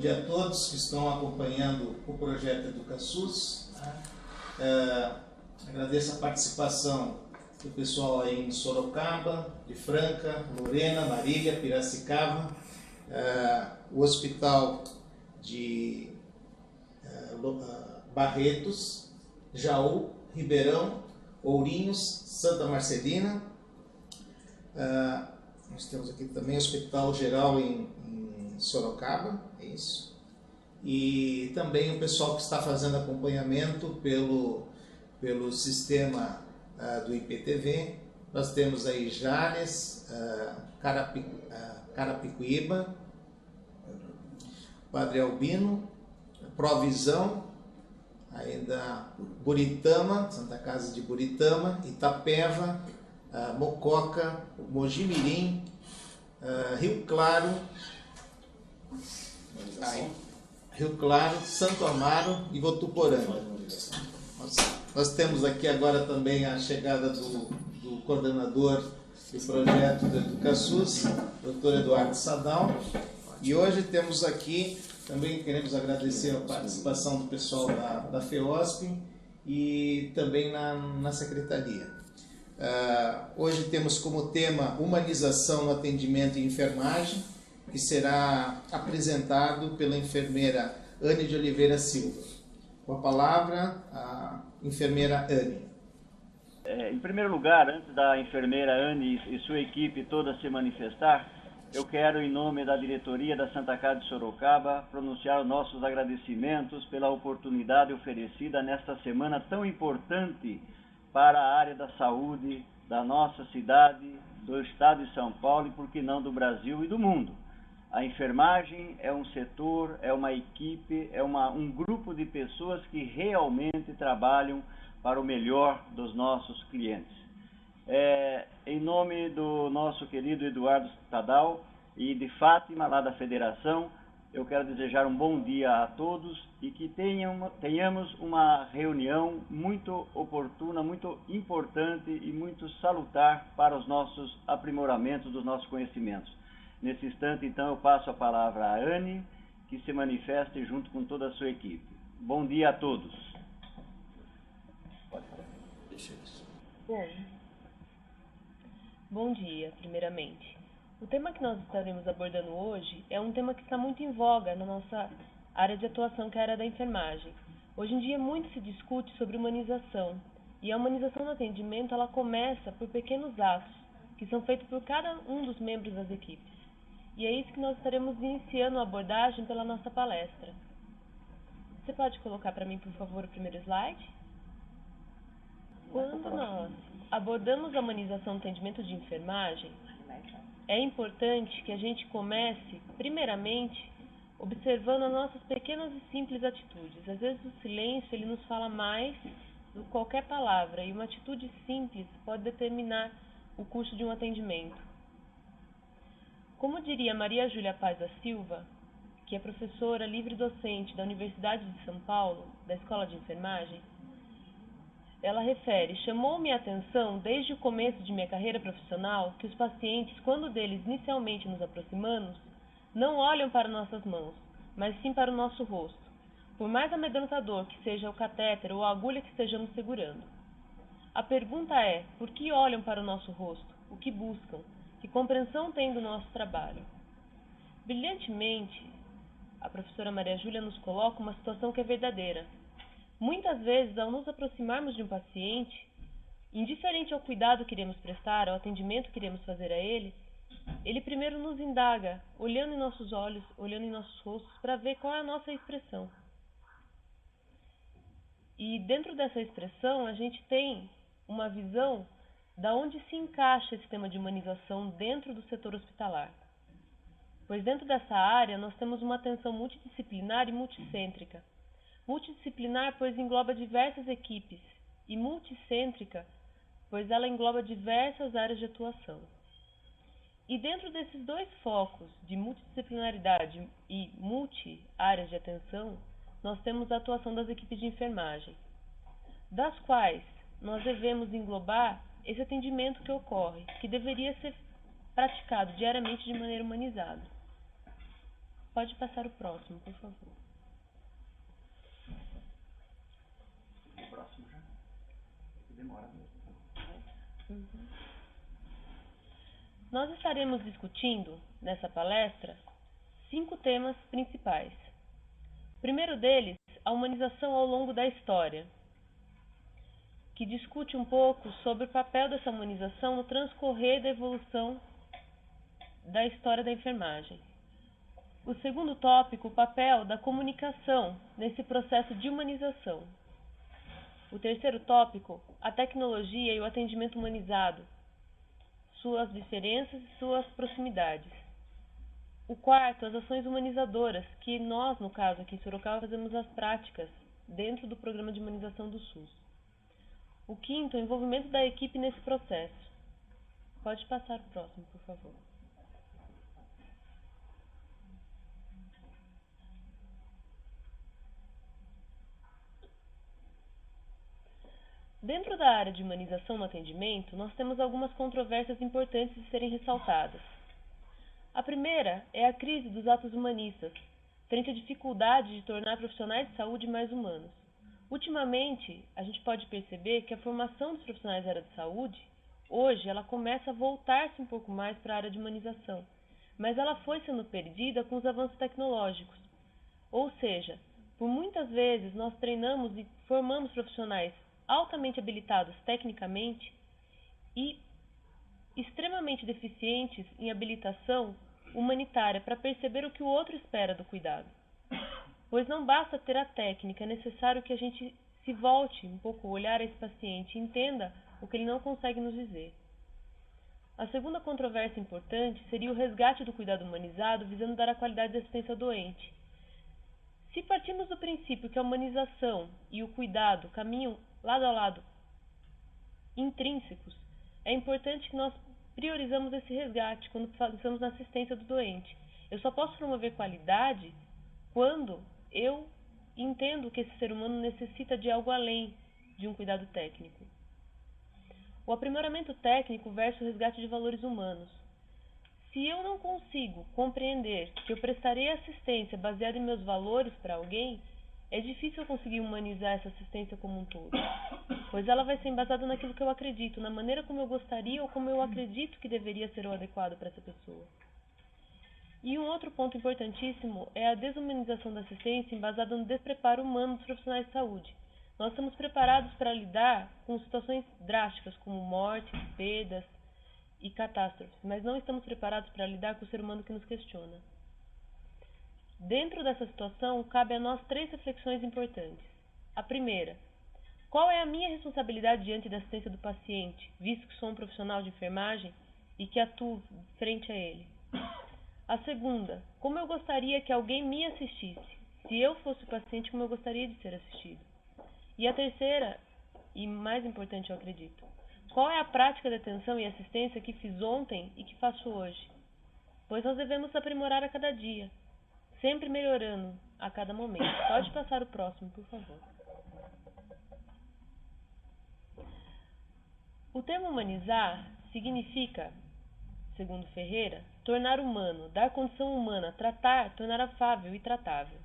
dia a todos que estão acompanhando o projeto EducaSUS. Agradeço a participação do pessoal aí em Sorocaba, de Franca, Lorena, Marília, Piracicaba, o Hospital de Barretos, Jaú, Ribeirão, Ourinhos, Santa Marcelina. Nós temos aqui também o Hospital Geral em Sorocaba, é isso. E também o pessoal que está fazendo acompanhamento pelo sistema do IPTV. Nós temos aí Jales, Carapicuíba, Padre Albino, Provisão, ainda Buritama, Santa Casa de Buritama, Itapeva, Mococa, Mojimirim, Rio Claro, Santo Amaro e Votuporanga. Nós temos aqui agora também a chegada do coordenador do projeto do EducaSUS, Dr. Eduardo Sadal. E hoje temos aqui, também queremos agradecer a participação do pessoal da FEOSP e também na Secretaria. Hoje temos como tema humanização no atendimento e enfermagem, que será apresentado pela enfermeira Anne de Oliveira Silva. Com a palavra, a enfermeira Anne. Em primeiro lugar, antes da enfermeira Anne e sua equipe toda se manifestar, eu quero, em nome da diretoria da Santa Casa de Sorocaba, pronunciar os nossos agradecimentos pela oportunidade oferecida nesta semana tão importante para a área da saúde da nossa cidade, do estado de São Paulo e, por que não, do Brasil e do mundo. A enfermagem é um setor, é uma equipe, é um grupo de pessoas que realmente trabalham para o melhor dos nossos clientes. Em nome do nosso querido Eduardo Sadal e de Fátima, lá da Federação, eu quero desejar um bom dia a todos e que tenhamos uma reunião muito oportuna, muito importante e muito salutar para os nossos aprimoramentos dos nossos conhecimentos. Nesse instante, então, eu passo a palavra à Anne, que se manifeste junto com toda a sua equipe. Bom dia a todos. Pode falar. Deixa isso. Bom dia, primeiramente. O tema que nós estaremos abordando hoje é um tema que está muito em voga na nossa área de atuação, que é a área da enfermagem. Hoje em dia muito se discute sobre humanização, e a humanização no atendimento ela começa por pequenos atos, que são feitos por cada um dos membros das equipes. E é isso que nós estaremos iniciando a abordagem pela nossa palestra. Você pode colocar para mim, por favor, o primeiro slide? Quando nós abordamos a humanização no atendimento de enfermagem, é importante que a gente comece, primeiramente, observando as nossas pequenas e simples atitudes. Às vezes o silêncio ele nos fala mais do que qualquer palavra, e uma atitude simples pode determinar o curso de um atendimento. Como diria Maria Júlia Paz da Silva, que é professora livre-docente da Universidade de São Paulo, da Escola de Enfermagem, ela refere: chamou-me a atenção desde o começo de minha carreira profissional que os pacientes, quando deles inicialmente nos aproximamos, não olham para nossas mãos, mas sim para o nosso rosto, por mais amedrontador que seja o catéter ou a agulha que estejamos segurando. A pergunta é: por que olham para o nosso rosto? O que buscam? Que compreensão têm do nosso trabalho? Brilhantemente, a professora Maria Júlia nos coloca uma situação que é verdadeira. Muitas vezes, ao nos aproximarmos de um paciente, indiferente ao cuidado que iremos prestar, ao atendimento que iremos fazer a ele primeiro nos indaga, olhando em nossos olhos, olhando em nossos rostos, para ver qual é a nossa expressão. E dentro dessa expressão, a gente tem uma visão da onde se encaixa esse tema de humanização dentro do setor hospitalar. Pois dentro dessa área, nós temos uma atenção multidisciplinar e multicêntrica. Multidisciplinar, pois engloba diversas equipes, e multicêntrica, pois ela engloba diversas áreas de atuação. E dentro desses dois focos, de multidisciplinaridade e multi-áreas de atenção, nós temos a atuação das equipes de enfermagem, das quais nós devemos englobar esse atendimento que ocorre, que deveria ser praticado diariamente de maneira humanizada. Pode passar o próximo, por favor. O próximo já? Demora mesmo. Nós estaremos discutindo, nessa palestra, 5 temas principais. O primeiro deles, a humanização ao longo da história, que discute um pouco sobre o papel dessa humanização no transcorrer da evolução da história da enfermagem. O segundo tópico, o papel da comunicação nesse processo de humanização. O terceiro tópico, a tecnologia e o atendimento humanizado, suas diferenças e suas proximidades. O quarto, as ações humanizadoras, que nós, no caso aqui em Sorocaba, fazemos as práticas dentro do programa de humanização do SUS. O quinto, o envolvimento da equipe nesse processo. Pode passar o próximo, por favor. Dentro da área de humanização no atendimento, nós temos algumas controvérsias importantes de serem ressaltadas. A primeira é a crise dos atos humanistas, frente à dificuldade de tornar profissionais de saúde mais humanos. Ultimamente, a gente pode perceber que a formação dos profissionais da área de saúde, hoje, ela começa a voltar-se um pouco mais para a área de humanização, mas ela foi sendo perdida com os avanços tecnológicos. Ou seja, por muitas vezes nós treinamos e formamos profissionais altamente habilitados tecnicamente e extremamente deficientes em habilitação humanitária para perceber o que o outro espera do cuidado. Pois não basta ter a técnica, é necessário que a gente se volte um pouco, olhar a esse paciente e entenda o que ele não consegue nos dizer. A segunda controvérsia importante seria o resgate do cuidado humanizado visando dar a qualidade de assistência ao doente. Se partimos do princípio que a humanização e o cuidado caminham lado a lado, intrínsecos, é importante que nós priorizamos esse resgate quando pensamos na assistência do doente. Eu só posso promover qualidade quando eu entendo que esse ser humano necessita de algo além de um cuidado técnico. O aprimoramento técnico versus o resgate de valores humanos. Se eu não consigo compreender que eu prestarei assistência baseada em meus valores para alguém, é difícil eu conseguir humanizar essa assistência como um todo, pois ela vai ser embasada naquilo que eu acredito, na maneira como eu gostaria ou como eu acredito que deveria ser o adequado para essa pessoa. E um outro ponto importantíssimo é a desumanização da assistência embasada no despreparo humano dos profissionais de saúde. Nós estamos preparados para lidar com situações drásticas como mortes, perdas e catástrofes, mas não estamos preparados para lidar com o ser humano que nos questiona. Dentro dessa situação, cabe a nós 3 reflexões importantes. A primeira, qual é a minha responsabilidade diante da assistência do paciente, visto que sou um profissional de enfermagem e que atuo frente a ele? A segunda, como eu gostaria que alguém me assistisse? Se eu fosse o paciente, como eu gostaria de ser assistido? E a terceira, e mais importante eu acredito, qual é a prática de atenção e assistência que fiz ontem e que faço hoje? Pois nós devemos aprimorar a cada dia, sempre melhorando a cada momento. Pode passar o próximo, por favor. O termo humanizar significa, segundo Ferreira, tornar humano, dar condição humana, tratar, tornar afável e tratável.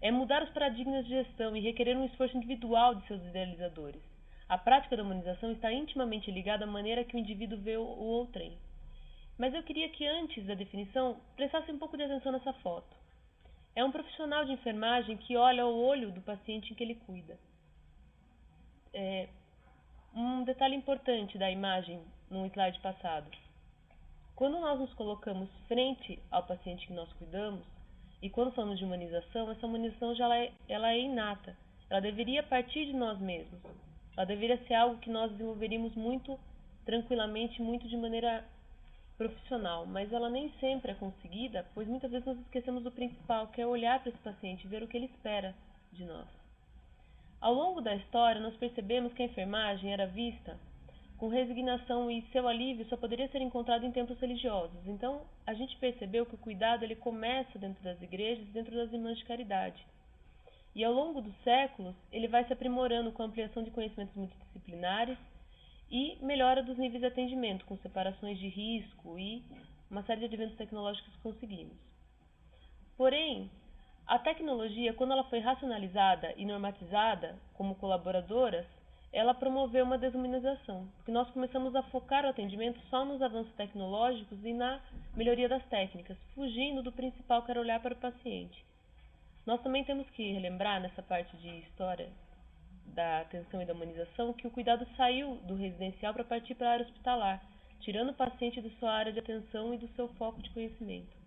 É mudar os paradigmas de gestão e requerer um esforço individual de seus idealizadores. A prática da humanização está intimamente ligada à maneira que o indivíduo vê o outrem. Mas eu queria que antes da definição prestasse um pouco de atenção nessa foto. É um profissional de enfermagem que olha ao olho do paciente em que ele cuida. Um detalhe importante da imagem no slide passado. Quando nós nos colocamos frente ao paciente que nós cuidamos, e quando falamos de humanização, essa humanização ela é inata. Ela deveria partir de nós mesmos. Ela deveria ser algo que nós desenvolveríamos muito tranquilamente, muito de maneira profissional, mas ela nem sempre é conseguida, pois muitas vezes nós esquecemos do principal, que é olhar para esse paciente e ver o que ele espera de nós. Ao longo da história, nós percebemos que a enfermagem era vista com resignação e seu alívio só poderia ser encontrado em templos religiosos. Então, a gente percebeu que o cuidado ele começa dentro das igrejas e dentro das irmãs de caridade. E ao longo dos séculos, ele vai se aprimorando com a ampliação de conhecimentos multidisciplinares e melhora dos níveis de atendimento, com separações de risco e uma série de adventos tecnológicos que conseguimos. Porém, a tecnologia, quando ela foi racionalizada e normatizada como colaboradoras, ela promoveu uma desumanização, porque nós começamos a focar o atendimento só nos avanços tecnológicos e na melhoria das técnicas, fugindo do principal que era olhar para o paciente. Nós também temos que relembrar, nessa parte de história da atenção e da humanização, que o cuidado saiu do residencial para partir para a área hospitalar, tirando o paciente de sua área de atenção e do seu foco de conhecimento.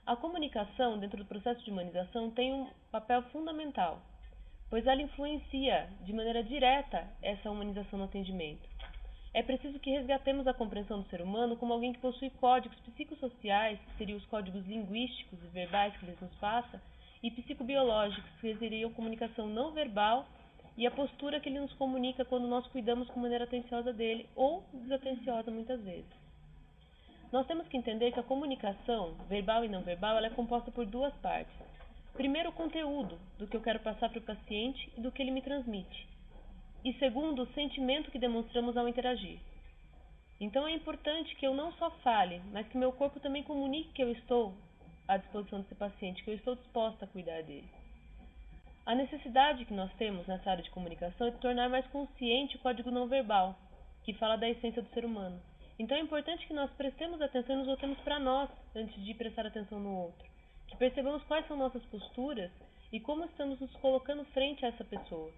A comunicação, dentro do processo de humanização, tem um papel fundamental, pois ela influencia de maneira direta essa humanização no atendimento. É preciso que resgatemos a compreensão do ser humano como alguém que possui códigos psicossociais, que seriam os códigos linguísticos e verbais que ele nos passa, e psicobiológicos, que seriam comunicação não verbal e a postura que ele nos comunica quando nós cuidamos com maneira atenciosa dele ou desatenciosa muitas vezes. Nós temos que entender que a comunicação, verbal e não verbal, ela é composta por duas partes. Primeiro, o conteúdo do que eu quero passar para o paciente e do que ele me transmite. E segundo, o sentimento que demonstramos ao interagir. Então é importante que eu não só fale, mas que meu corpo também comunique que eu estou à disposição desse paciente, que eu estou disposta a cuidar dele. A necessidade que nós temos nessa área de comunicação é de tornar mais consciente o código não verbal, que fala da essência do ser humano. Então é importante que nós prestemos atenção e nos voltemos para nós antes de prestar atenção no outro. Que percebamos quais são nossas posturas e como estamos nos colocando frente a essa pessoa.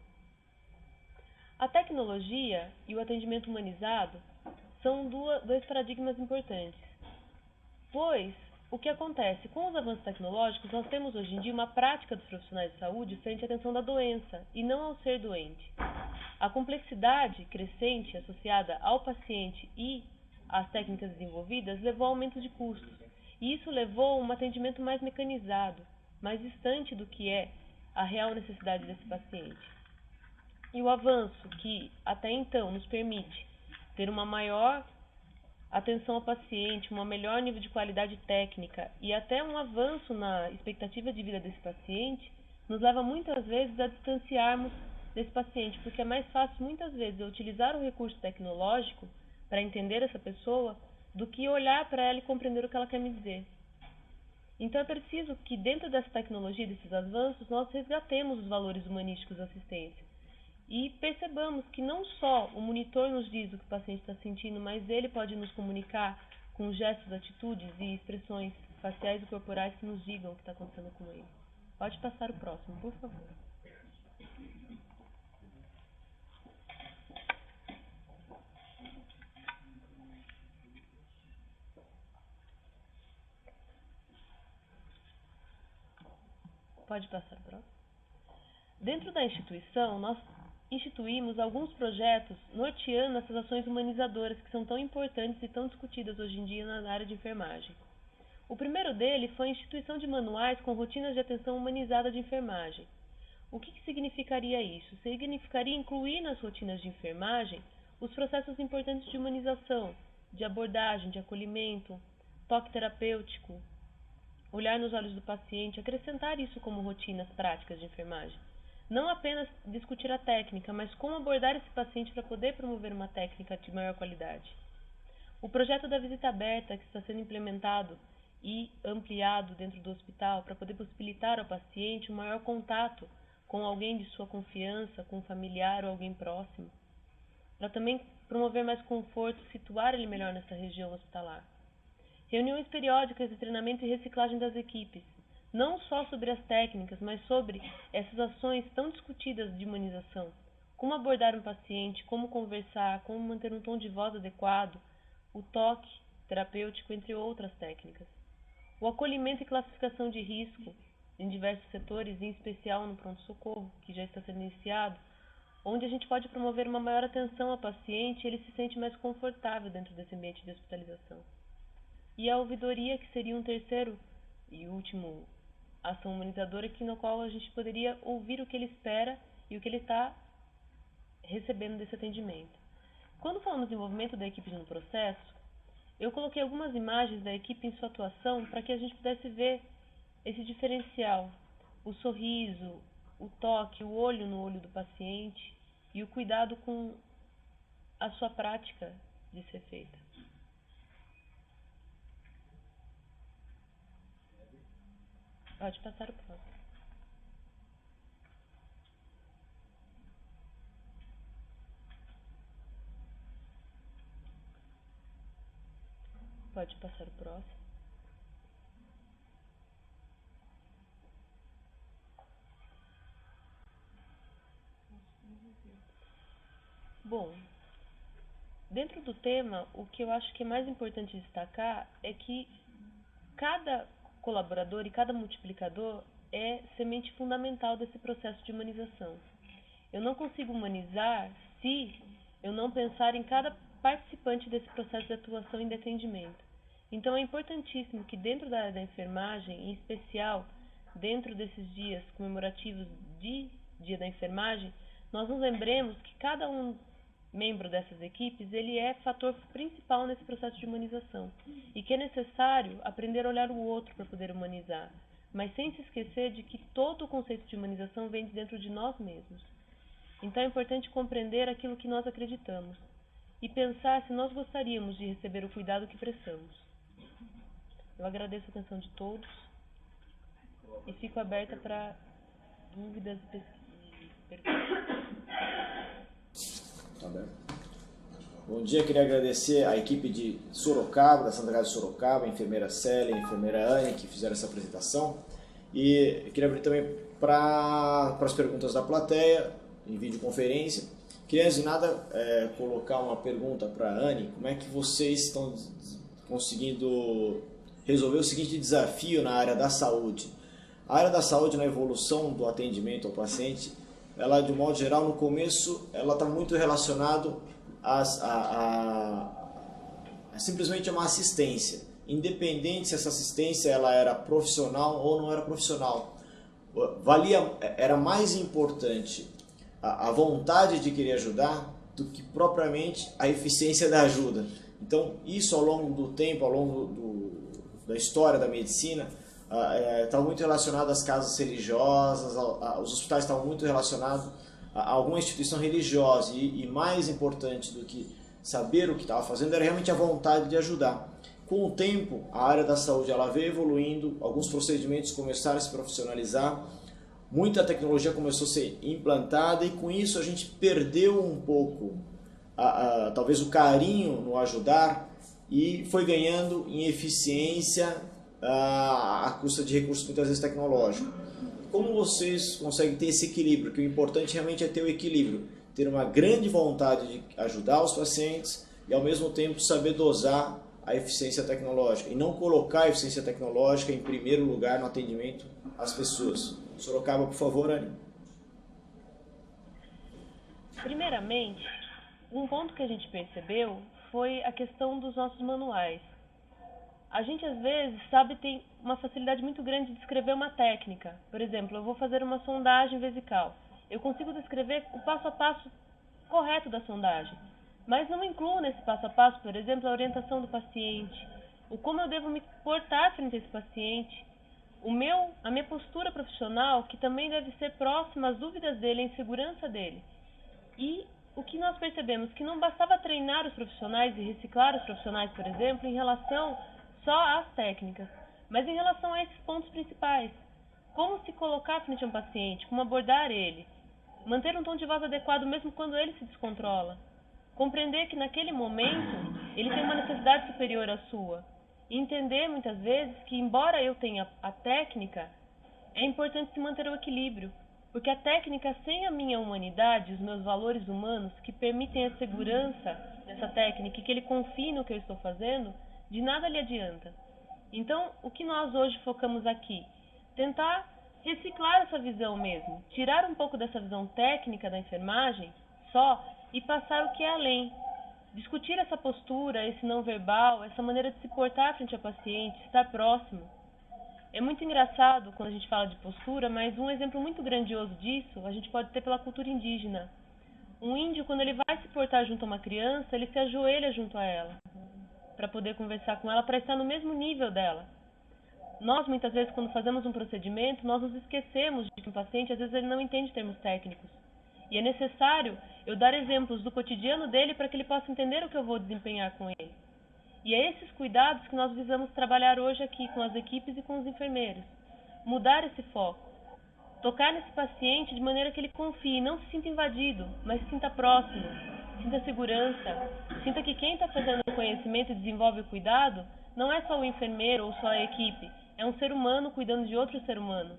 A tecnologia e o atendimento humanizado são dois paradigmas importantes, pois o que acontece com os avanços tecnológicos, nós temos hoje em dia uma prática dos profissionais de saúde frente à atenção da doença e não ao ser doente. A complexidade crescente associada ao paciente e às técnicas desenvolvidas levou a aumento de custos, e isso levou a um atendimento mais mecanizado, mais distante do que é a real necessidade desse paciente. E o avanço que até então nos permite ter uma maior atenção ao paciente, um melhor nível de qualidade técnica e até um avanço na expectativa de vida desse paciente, nos leva muitas vezes a distanciarmos desse paciente, porque é mais fácil muitas vezes eu utilizar o recurso tecnológico para entender essa pessoa do que olhar para ela e compreender o que ela quer me dizer. Então é preciso que dentro dessa tecnologia, desses avanços, nós resgatemos os valores humanísticos da assistência e percebamos que não só o monitor nos diz o que o paciente está sentindo, mas ele pode nos comunicar com gestos, atitudes e expressões faciais e corporais que nos digam o que está acontecendo com ele. Pode passar o próximo, por favor. Pode passar o próximo. Dentro da instituição, nós instituímos alguns projetos norteando essas ações humanizadoras que são tão importantes e tão discutidas hoje em dia na área de enfermagem. O primeiro dele foi a instituição de manuais com rotinas de atenção humanizada de enfermagem. O que significaria isso? Significaria incluir nas rotinas de enfermagem os processos importantes de humanização, de abordagem, de acolhimento, toque terapêutico, olhar nos olhos do paciente, acrescentar isso como rotinas práticas de enfermagem. Não apenas discutir a técnica, mas como abordar esse paciente para poder promover uma técnica de maior qualidade. O projeto da visita aberta, que está sendo implementado e ampliado dentro do hospital para poder possibilitar ao paciente um maior contato com alguém de sua confiança, com um familiar ou alguém próximo, para também promover mais conforto, situar ele melhor nessa região hospitalar. Reuniões periódicas de treinamento e reciclagem das equipes, não só sobre as técnicas, mas sobre essas ações tão discutidas de humanização. Como abordar um paciente, como conversar, como manter um tom de voz adequado, o toque terapêutico, entre outras técnicas. O acolhimento e classificação de risco em diversos setores, em especial no pronto-socorro, que já está sendo iniciado, onde a gente pode promover uma maior atenção ao paciente e ele se sente mais confortável dentro desse ambiente de hospitalização. E a ouvidoria, que seria um terceiro e último ação humanizadora, no qual a gente poderia ouvir o que ele espera e o que ele está recebendo desse atendimento. Quando falamos de envolvimento da equipe no processo, eu coloquei algumas imagens da equipe em sua atuação para que a gente pudesse ver esse diferencial, o sorriso, o toque, o olho no olho do paciente e o cuidado com a sua prática de ser feita. Pode passar o próximo. Pode passar o próximo. Bom, dentro do tema, o que eu acho que é mais importante destacar é que cada colaborador e cada multiplicador é semente fundamental desse processo de humanização. Eu não consigo humanizar se eu não pensar em cada participante desse processo de atuação e de atendimento. Então é importantíssimo que dentro da área da enfermagem, em especial dentro desses dias comemorativos de Dia da Enfermagem, nós nos lembremos que cada um membro dessas equipes, ele é fator principal nesse processo de humanização e que é necessário aprender a olhar o outro para poder humanizar, mas sem se esquecer de que todo o conceito de humanização vem de dentro de nós mesmos. Então é importante compreender aquilo que nós acreditamos e pensar se nós gostaríamos de receber o cuidado que prestamos. Eu agradeço a atenção de todos e fico aberta para dúvidas e perguntas. Tá bem. Bom dia, queria agradecer a equipe de Sorocaba, da Santa Casa de Sorocaba, a enfermeira Célia, a enfermeira Anne, que fizeram essa apresentação. E queria abrir também para as perguntas da plateia, em videoconferência. Queria, antes de nada, colocar uma pergunta para a Anne. Como é que vocês estão conseguindo resolver o seguinte desafio na área da saúde? A área da saúde, na evolução do atendimento ao paciente, ela, de um modo geral, no começo, ela está muito relacionado a simplesmente uma assistência, independente se essa assistência ela era profissional ou não era profissional. Era mais importante a vontade de querer ajudar do que propriamente a eficiência da ajuda. Então, isso ao longo do tempo, ao longo da história da medicina, está muito relacionado às casas religiosas, os hospitais estavam muito relacionados a alguma instituição religiosa e mais importante do que saber o que estava fazendo era realmente a vontade de ajudar. Com o tempo, a área da saúde ela veio evoluindo, alguns procedimentos começaram a se profissionalizar, muita tecnologia começou a ser implantada e com isso a gente perdeu um pouco talvez o carinho no ajudar e foi ganhando em eficiência à custa de recursos muitas vezes tecnológicos. Como vocês conseguem ter esse equilíbrio? Que o importante realmente é ter o equilíbrio, ter uma grande vontade de ajudar os pacientes e ao mesmo tempo saber dosar a eficiência tecnológica e não colocar a eficiência tecnológica em primeiro lugar no atendimento às pessoas. Sorocaba, por favor, Anne. Primeiramente, um ponto que a gente percebeu foi a questão dos nossos manuais. A gente, às vezes, tem uma facilidade muito grande de descrever uma técnica. Por exemplo, eu vou fazer uma sondagem vesical. Eu consigo descrever o passo a passo correto da sondagem, mas não incluo nesse passo a passo, por exemplo, a orientação do paciente, o como eu devo me portar frente a esse paciente, a minha postura profissional, que também deve ser próxima às dúvidas dele, à insegurança dele. E o que nós percebemos que não bastava treinar os profissionais e reciclar os profissionais, por exemplo, em relação só às técnicas, mas em relação a esses pontos principais. Como se colocar frente a um paciente, como abordar ele, manter um tom de voz adequado mesmo quando ele se descontrola, compreender que naquele momento ele tem uma necessidade superior à sua, e entender muitas vezes que, embora eu tenha a técnica, é importante se manter o equilíbrio, porque a técnica sem a minha humanidade, os meus valores humanos que permitem a segurança dessa técnica e que ele confie no que eu estou fazendo, de nada lhe adianta. Então, o que nós hoje focamos aqui? Tentar reciclar essa visão mesmo, tirar um pouco dessa visão técnica da enfermagem só e passar o que é além. Discutir essa postura, esse não verbal, essa maneira de se portar frente ao paciente, estar próximo. É muito engraçado quando a gente fala de postura, mas um exemplo muito grandioso disso a gente pode ter pela cultura indígena. Um índio, quando ele vai se portar junto a uma criança, ele se ajoelha junto a ela, para poder conversar com ela, para estar no mesmo nível dela. Nós, muitas vezes, quando fazemos um procedimento, nós nos esquecemos de que o paciente, às vezes, ele não entende termos técnicos. E é necessário eu dar exemplos do cotidiano dele para que ele possa entender o que eu vou desempenhar com ele. E é esses cuidados que nós visamos trabalhar hoje aqui com as equipes e com os enfermeiros. mudar esse foco. Tocar nesse paciente de maneira que ele confie, não se sinta invadido, mas se sinta próximo, sinta segurança, sinta que quem está fazendo o conhecimento e desenvolve o cuidado não é só o enfermeiro ou só a equipe, é um ser humano cuidando de outro ser humano.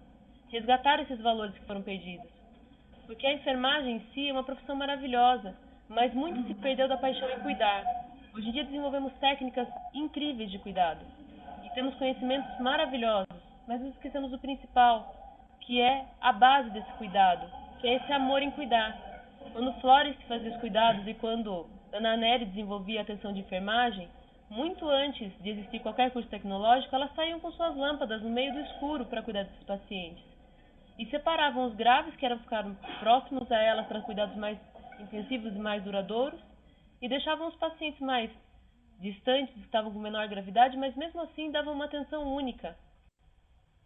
Resgatar esses valores que foram perdidos. Porque a enfermagem em si é uma profissão maravilhosa, mas muito se perdeu da paixão em cuidar. Hoje em dia desenvolvemos técnicas incríveis de cuidado e temos conhecimentos maravilhosos, mas nos esquecemos do principal, que é a base desse cuidado, que é esse amor em cuidar. Quando Florence fazia os cuidados e quando Ana Nery desenvolvia a atenção de enfermagem, muito antes de existir qualquer curso tecnológico, elas saíam com suas lâmpadas no meio do escuro para cuidar desses pacientes. E separavam os graves, que eram ficar próximos a elas para cuidados mais intensivos e mais duradouros, e deixavam os pacientes mais distantes, que estavam com menor gravidade, mas mesmo assim davam uma atenção única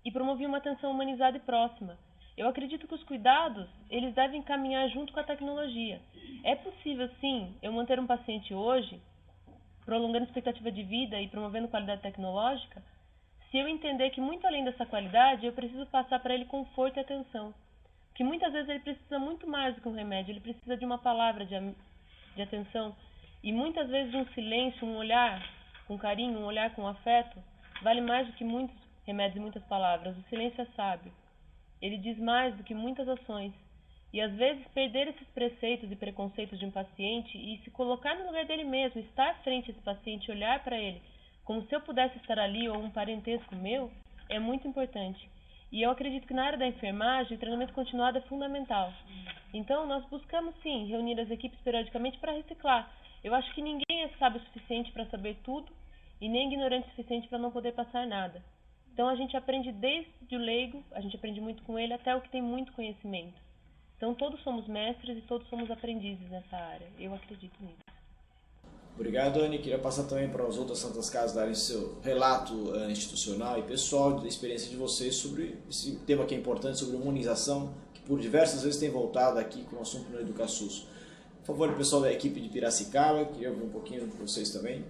e promoviam uma atenção humanizada e próxima. Eu acredito que os cuidados, eles devem caminhar junto com a tecnologia. É possível, sim, eu manter um paciente hoje, prolongando a expectativa de vida e promovendo qualidade tecnológica, se eu entender que muito além dessa qualidade, eu preciso passar para ele conforto e atenção. Que muitas vezes ele precisa muito mais do que um remédio, ele precisa de uma palavra de atenção. E muitas vezes de um silêncio, um olhar com carinho, um olhar com afeto, vale mais do que muitos remédios e muitas palavras. O silêncio é sábio. Ele diz mais do que muitas ações. E às vezes perder esses preceitos e preconceitos de um paciente e se colocar no lugar dele mesmo, estar frente a esse paciente, olhar para ele como se eu pudesse estar ali ou um parentesco meu, é muito importante. E eu acredito que na área da enfermagem o treinamento continuado é fundamental. Então nós buscamos sim reunir as equipes periodicamente para reciclar. Eu acho que ninguém é sábio o suficiente para saber tudo e nem ignorante o suficiente para não poder passar nada. Então a gente aprende desde o leigo, a gente aprende muito com ele, até o que tem muito conhecimento. Então todos somos mestres e todos somos aprendizes nessa área. Eu acredito nisso. Obrigado, Anne. Queria passar também para as outras Santas Casas darem seu relato institucional e pessoal da experiência de vocês sobre esse tema que é importante, sobre imunização, que por diversas vezes tem voltado aqui com o assunto no EducaSUS. Por favor, pessoal da equipe de Piracicaba, queria ouvir um pouquinho de vocês também.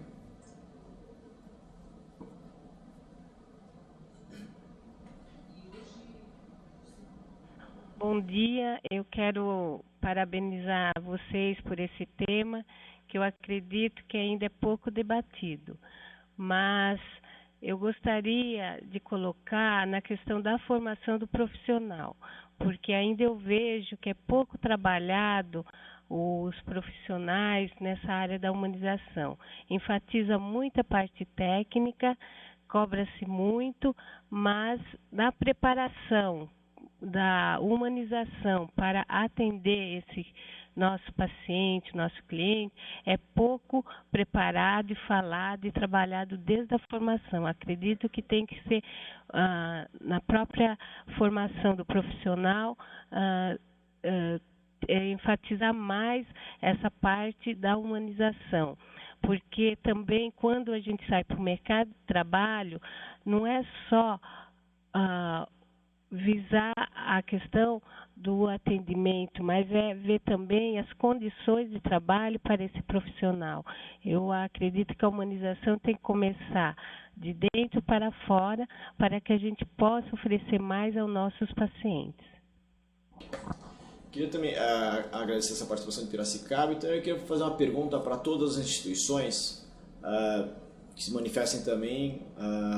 Bom dia, eu quero parabenizar vocês por esse tema, que eu acredito que ainda é pouco debatido, mas eu gostaria de colocar na questão da formação do profissional, porque ainda eu vejo que é pouco trabalhado os profissionais nessa área da humanização. Enfatiza muito a parte técnica, cobra-se muito, mas na preparação da humanização para atender esse nosso paciente, nosso cliente, é pouco preparado e falado e trabalhado desde a formação. Acredito que tem que ser na própria formação do profissional, enfatizar mais essa parte da humanização. Porque também quando a gente sai para o mercado de trabalho, não é só visar a questão do atendimento, mas é ver também as condições de trabalho para esse profissional. Eu acredito que a humanização tem que começar de dentro para fora, para que a gente possa oferecer mais aos nossos pacientes. Queria também agradecer essa participação de Piracicaba, então eu queria fazer uma pergunta para todas as instituições que se manifestem também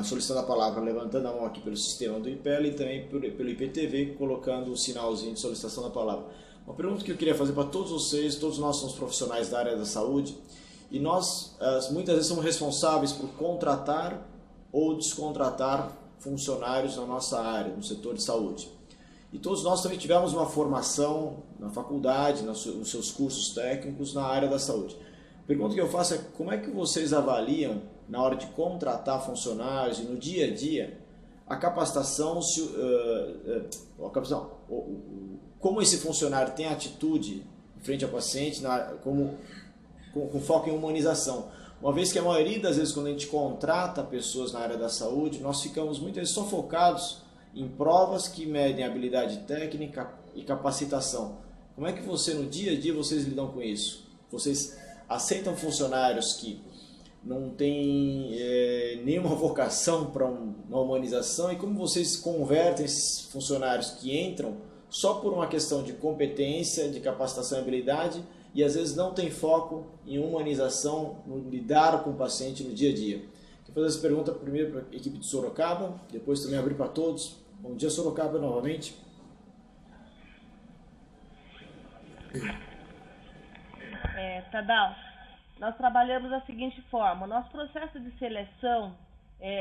solicitando a palavra, levantando a mão aqui pelo sistema do IPEL e também pelo IPTV, colocando o sinalzinho de solicitação da palavra. Uma pergunta que eu queria fazer para todos vocês, todos nós somos profissionais da área da saúde e nós muitas vezes somos responsáveis por contratar ou descontratar funcionários na nossa área, no setor de saúde. E todos nós também tivemos uma formação na faculdade, nos seus cursos técnicos na área da saúde. A pergunta que eu faço é como é que vocês avaliam, na hora de contratar funcionários e no dia a dia, a capacitação, como esse funcionário tem atitude frente ao paciente, com foco em humanização. Uma vez que a maioria das vezes quando a gente contrata pessoas na área da saúde, nós ficamos muitas vezes só focados em provas que medem habilidade técnica e capacitação. Como é que no dia a dia vocês lidam com isso? Vocês aceitam funcionários que não tem nenhuma vocação para uma humanização, e como vocês convertem esses funcionários que entram só por uma questão de competência, de capacitação e habilidade, e às vezes não tem foco em humanização, no lidar com o paciente no dia a dia. Vou fazer essa pergunta primeiro para a equipe de Sorocaba, depois também abrir para todos. Bom dia, Sorocaba, novamente. Tadal, nós trabalhamos da seguinte forma: o nosso processo de seleção,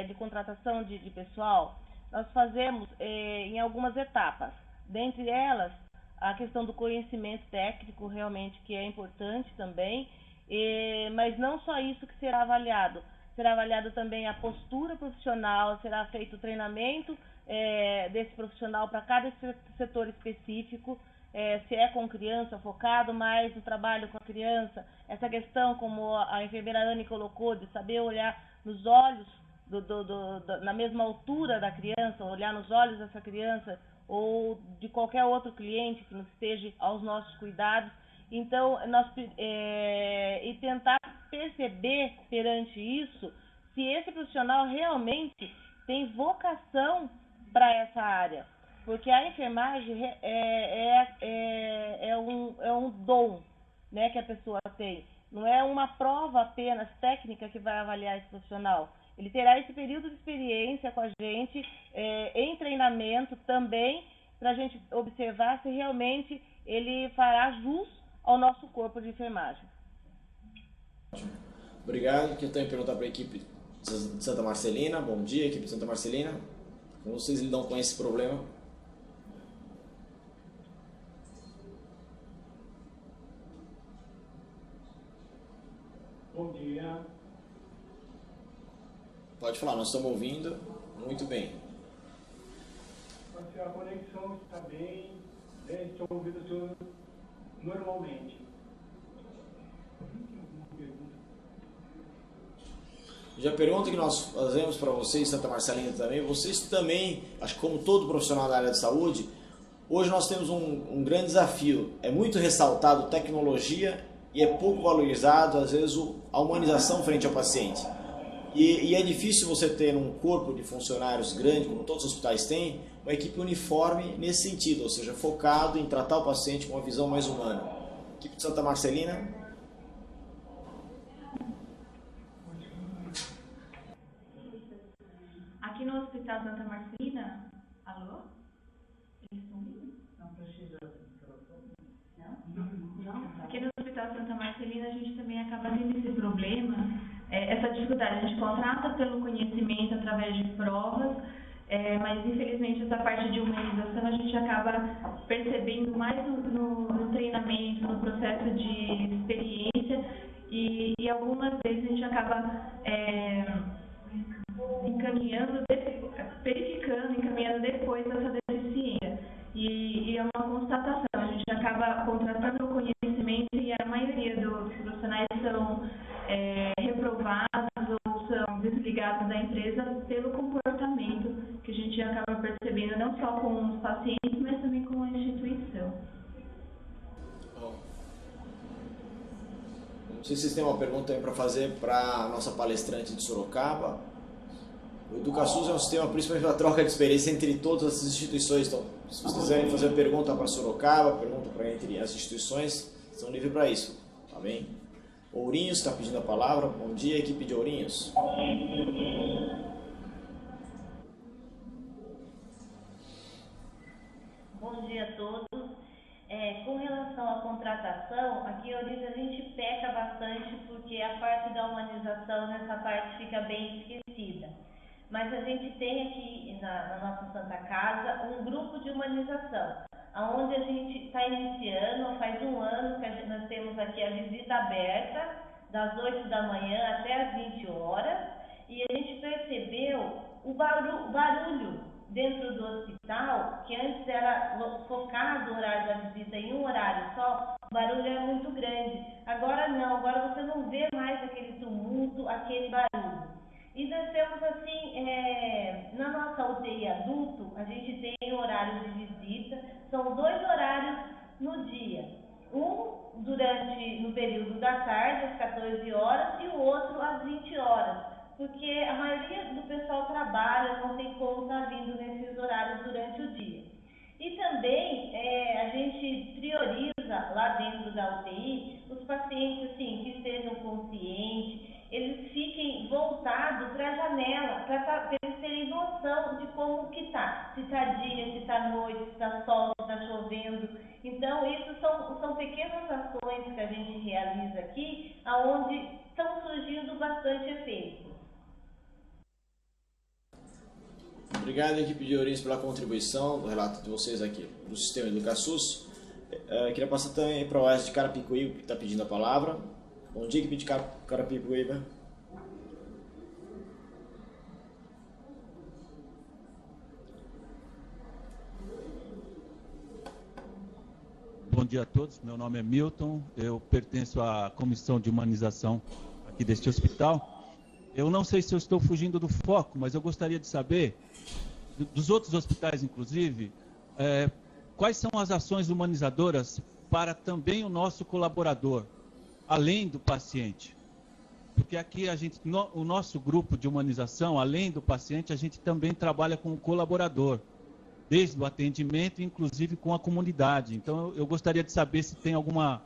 de contratação de pessoal, nós fazemos em algumas etapas. Dentre elas, a questão do conhecimento técnico, realmente, que é importante também, mas não só isso que será avaliado. Será avaliado também a postura profissional, será feito o treinamento desse profissional para cada setor específico, se é com criança, focado mais no trabalho com a criança, essa questão, como a enfermeira Anne colocou, de saber olhar nos olhos, na mesma altura da criança, olhar nos olhos dessa criança, ou de qualquer outro cliente que não esteja aos nossos cuidados. Então, e tentar perceber perante isso se esse profissional realmente tem vocação para essa área. Porque a enfermagem é um dom, né, que a pessoa tem. Não é uma prova apenas técnica que vai avaliar esse profissional. Ele terá esse período de experiência com a gente, em treinamento também, para a gente observar se realmente ele fará jus ao nosso corpo de enfermagem. Obrigado. Quero também perguntar para a equipe de Santa Marcelina. Bom dia, equipe de Santa Marcelina. Como vocês lidam com esse problema? Bom dia. Pode falar, nós estamos ouvindo muito bem. A conexão está bem, estou ouvindo o senhor normalmente. Já pergunta que nós fazemos para vocês, Santa Marcelina também, vocês também, acho que como todo profissional da área de saúde, hoje nós temos um grande desafio. É muito ressaltado tecnologia e é pouco valorizado, às vezes, a humanização frente ao paciente. E é difícil você ter um corpo de funcionários grande, como todos os hospitais têm, uma equipe uniforme nesse sentido, ou seja, focado em tratar o paciente com uma visão mais humana. Equipe de Santa Marcelina. Aqui no Hospital Santa Marcelina, alô? Eles estão vindo? Não precisa. Não? Aqui no Hospital Santa Marcelina a gente também acaba tendo esse problema, essa dificuldade. A gente contrata pelo conhecimento através de provas, mas infelizmente essa parte de humanização a gente acaba percebendo mais no treinamento, no processo de experiência, e algumas vezes a gente acaba encaminhando depois essa deficiência. E é uma constatação, a gente acaba contratando o conhecimento e a maioria dos profissionais são reprovados ou são desligados da empresa pelo comportamento que a gente acaba percebendo, não só com os pacientes, mas também com a instituição. Não sei se vocês têm uma pergunta para fazer para a nossa palestrante de Sorocaba. O EducaSUS é um sistema principalmente para troca de experiência entre todas as instituições. Então, se vocês quiserem fazer uma pergunta para Sorocaba, pergunta para entre as instituições, estão livres para isso. Tá bem? Ourinhos está pedindo a palavra. Bom dia, equipe de Ourinhos. Bom dia a todos. Com relação à contratação, aqui em Ourinhos a gente peca bastante porque a parte da humanização nessa parte fica bem esquecida. Mas a gente tem aqui na nossa Santa Casa um grupo de humanização, onde a gente está iniciando, faz um ano que nós temos aqui a visita aberta, das 8 da manhã até as 20 horas, e a gente percebeu o barulho dentro do hospital, que antes era focado o horário da visita em um horário só, o barulho era muito grande. Agora não, agora você não vê mais aquele tumulto, aquele barulho. E nós temos assim, na nossa UTI adulto, a gente tem horário de visita, são 2 horários no dia. Um no período da tarde, às 14 horas, e o outro às 20 horas, porque a maioria do pessoal trabalha, não tem como estar vindo nesses horários durante o dia. E também a gente prioriza lá dentro da UTI os pacientes assim, que estejam conscientes, eles fiquem voltados para a janela, para eles terem noção de como que está. Se está dia, se está noite, se está sol, se está chovendo. Então, isso são pequenas ações que a gente realiza aqui, onde estão surgindo bastante efeitos. Obrigado, equipe de Ourinhos, pela contribuição do relato de vocês aqui do Sistema EducaSUS. Queria passar também para o Oeste de Carapicuíba, que está pedindo a palavra. Bom dia, equipe de Carapicuíba. Bom dia a todos, meu nome é Milton, eu pertenço à Comissão de Humanização aqui deste hospital. Eu não sei se eu estou fugindo do foco, mas eu gostaria de saber, dos outros hospitais inclusive, quais são as ações humanizadoras para também o nosso colaborador, além do paciente. Porque aqui o nosso grupo de humanização, além do paciente, a gente também trabalha com o colaborador, desde o atendimento, inclusive com a comunidade. Então, eu gostaria de saber se tem uma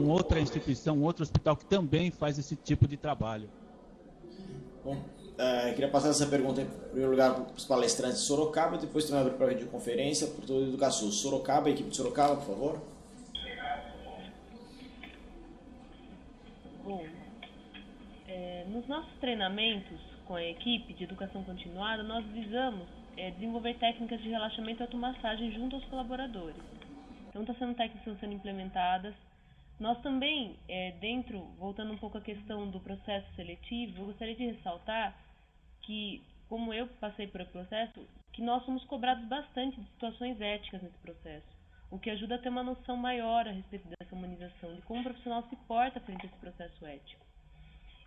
outra instituição, um outro hospital que também faz esse tipo de trabalho. Bom, queria passar essa pergunta em primeiro lugar para os palestrantes de Sorocaba, e depois também abrir para a videoconferência por todo o EducaSUS. Sorocaba, equipe de Sorocaba, por favor. Bom, nos nossos treinamentos com a equipe de educação continuada, nós visamos desenvolver técnicas de relaxamento e automassagem junto aos colaboradores. Então, técnicas que estão sendo implementadas. Nós também, voltando um pouco à questão do processo seletivo, eu gostaria de ressaltar que, como eu passei por esse processo, que nós somos cobrados bastante de situações éticas nesse processo, o que ajuda a ter uma noção maior a respeito dessa humanização, de como o profissional se porta frente a esse processo ético.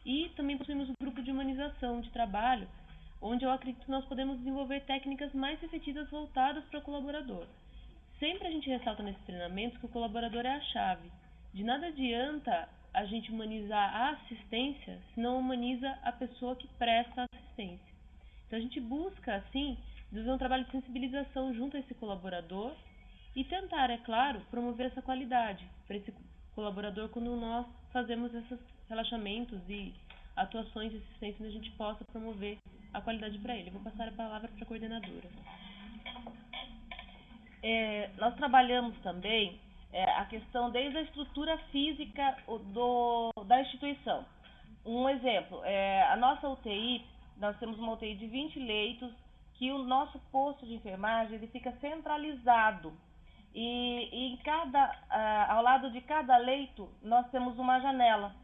E também possuímos um grupo de humanização de trabalho, onde eu acredito que nós podemos desenvolver técnicas mais efetivas voltadas para o colaborador. Sempre a gente ressalta nesses treinamentos que o colaborador é a chave. De nada adianta a gente humanizar a assistência se não humaniza a pessoa que presta a assistência. Então a gente busca, assim, desenvolver um trabalho de sensibilização junto a esse colaborador e tentar, é claro, promover essa qualidade para esse colaborador quando nós fazemos esses relaxamentos e atuações de assistência onde a gente possa promover a qualidade para ele. Eu vou passar a palavra para a coordenadora. Nós trabalhamos também a questão desde a estrutura física da instituição. Um exemplo, a nossa UTI, nós temos uma UTI de 20 leitos, que o nosso posto de enfermagem ele fica centralizado. E ao lado de cada leito, nós temos uma janela,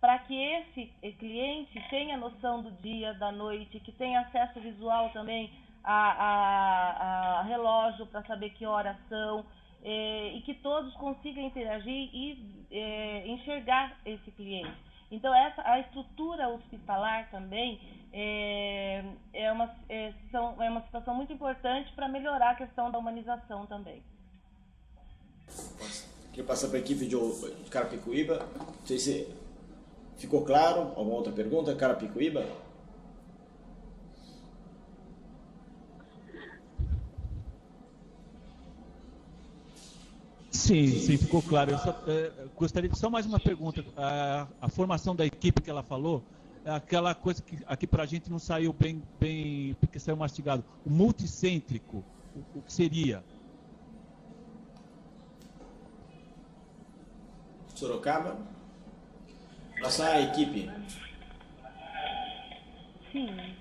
para que esse cliente tenha noção do dia, da noite, que tenha acesso visual também a relógio para saber que horas são, e que todos consigam interagir e enxergar esse cliente. Então, a estrutura hospitalar também é uma situação muito importante para melhorar a questão da humanização também. Queria passar para a equipe de Carapicuíba. Não sei se ficou claro. Alguma outra pergunta? Carapicuíba? Sim, ficou claro. Eu gostaria de só mais uma pergunta. A formação da equipe que ela falou, é aquela coisa que aqui para a gente não saiu bem, porque saiu mastigado. O multicêntrico, o que seria? Sorocaba? Passar a equipe. Sim.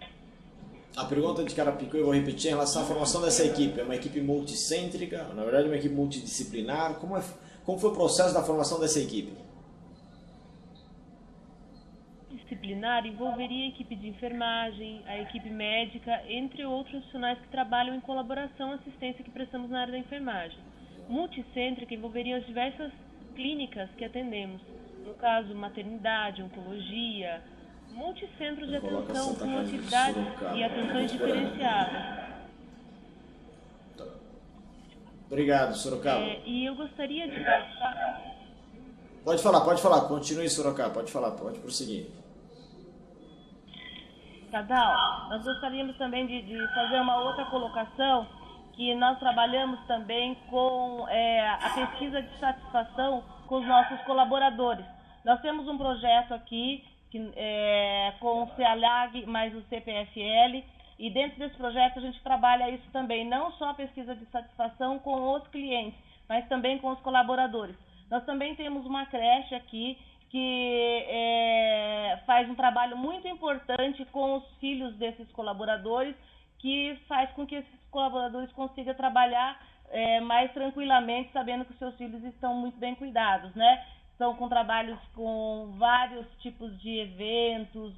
A pergunta de Carapicuíba, eu vou repetir, em relação à formação dessa equipe. É uma equipe multicêntrica, na verdade é uma equipe multidisciplinar. Como foi o processo da formação dessa equipe? Disciplinar envolveria a equipe de enfermagem, a equipe médica, entre outros profissionais que trabalham em colaboração à assistência que prestamos na área da enfermagem. Multicêntrica envolveria as diversas clínicas que atendemos, no caso maternidade, oncologia, multicentros de atenção com atividades e atenções diferenciadas. Obrigado, Sorocaba. E eu gostaria de passar... Pode falar. Continue, Sorocaba. Pode prosseguir. Tadal, nós gostaríamos também de fazer uma outra colocação, que nós trabalhamos também com a pesquisa de satisfação com os nossos colaboradores. Nós temos um projeto aqui com o CEALAG mais o CPFL, e dentro desse projeto a gente trabalha isso também, não só a pesquisa de satisfação com os clientes, mas também com os colaboradores. Nós também temos uma creche aqui que faz um trabalho muito importante com os filhos desses colaboradores, que faz com que esses colaboradores consigam trabalhar mais tranquilamente, sabendo que os seus filhos estão muito bem cuidados, né? Estão com trabalhos com vários tipos de eventos,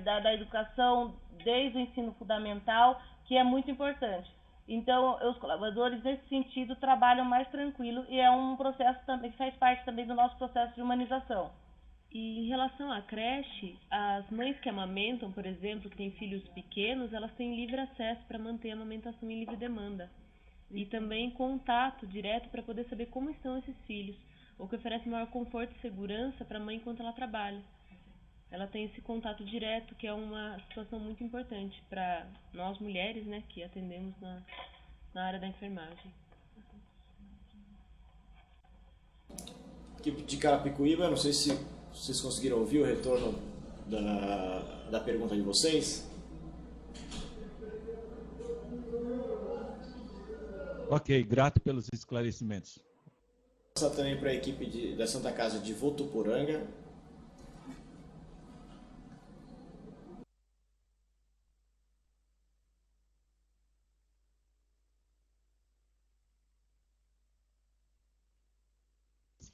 da educação desde o ensino fundamental, que é muito importante. Então, os colaboradores, nesse sentido, trabalham mais tranquilo e é um processo também que faz parte também do nosso processo de humanização. E em relação à creche, as mães que amamentam, por exemplo, que têm filhos pequenos, elas têm livre acesso para manter a amamentação em livre demanda. E também contato direto para poder saber como estão esses filhos, o que oferece maior conforto e segurança para a mãe enquanto ela trabalha. Ela tem esse contato direto, que é uma situação muito importante para nós mulheres, né, que atendemos na área da enfermagem. Equipe de Carapicuíba, não sei se vocês conseguiram ouvir o retorno da pergunta de vocês. Ok, grato pelos esclarecimentos. Vou passar também para a equipe da Santa Casa de Votuporanga.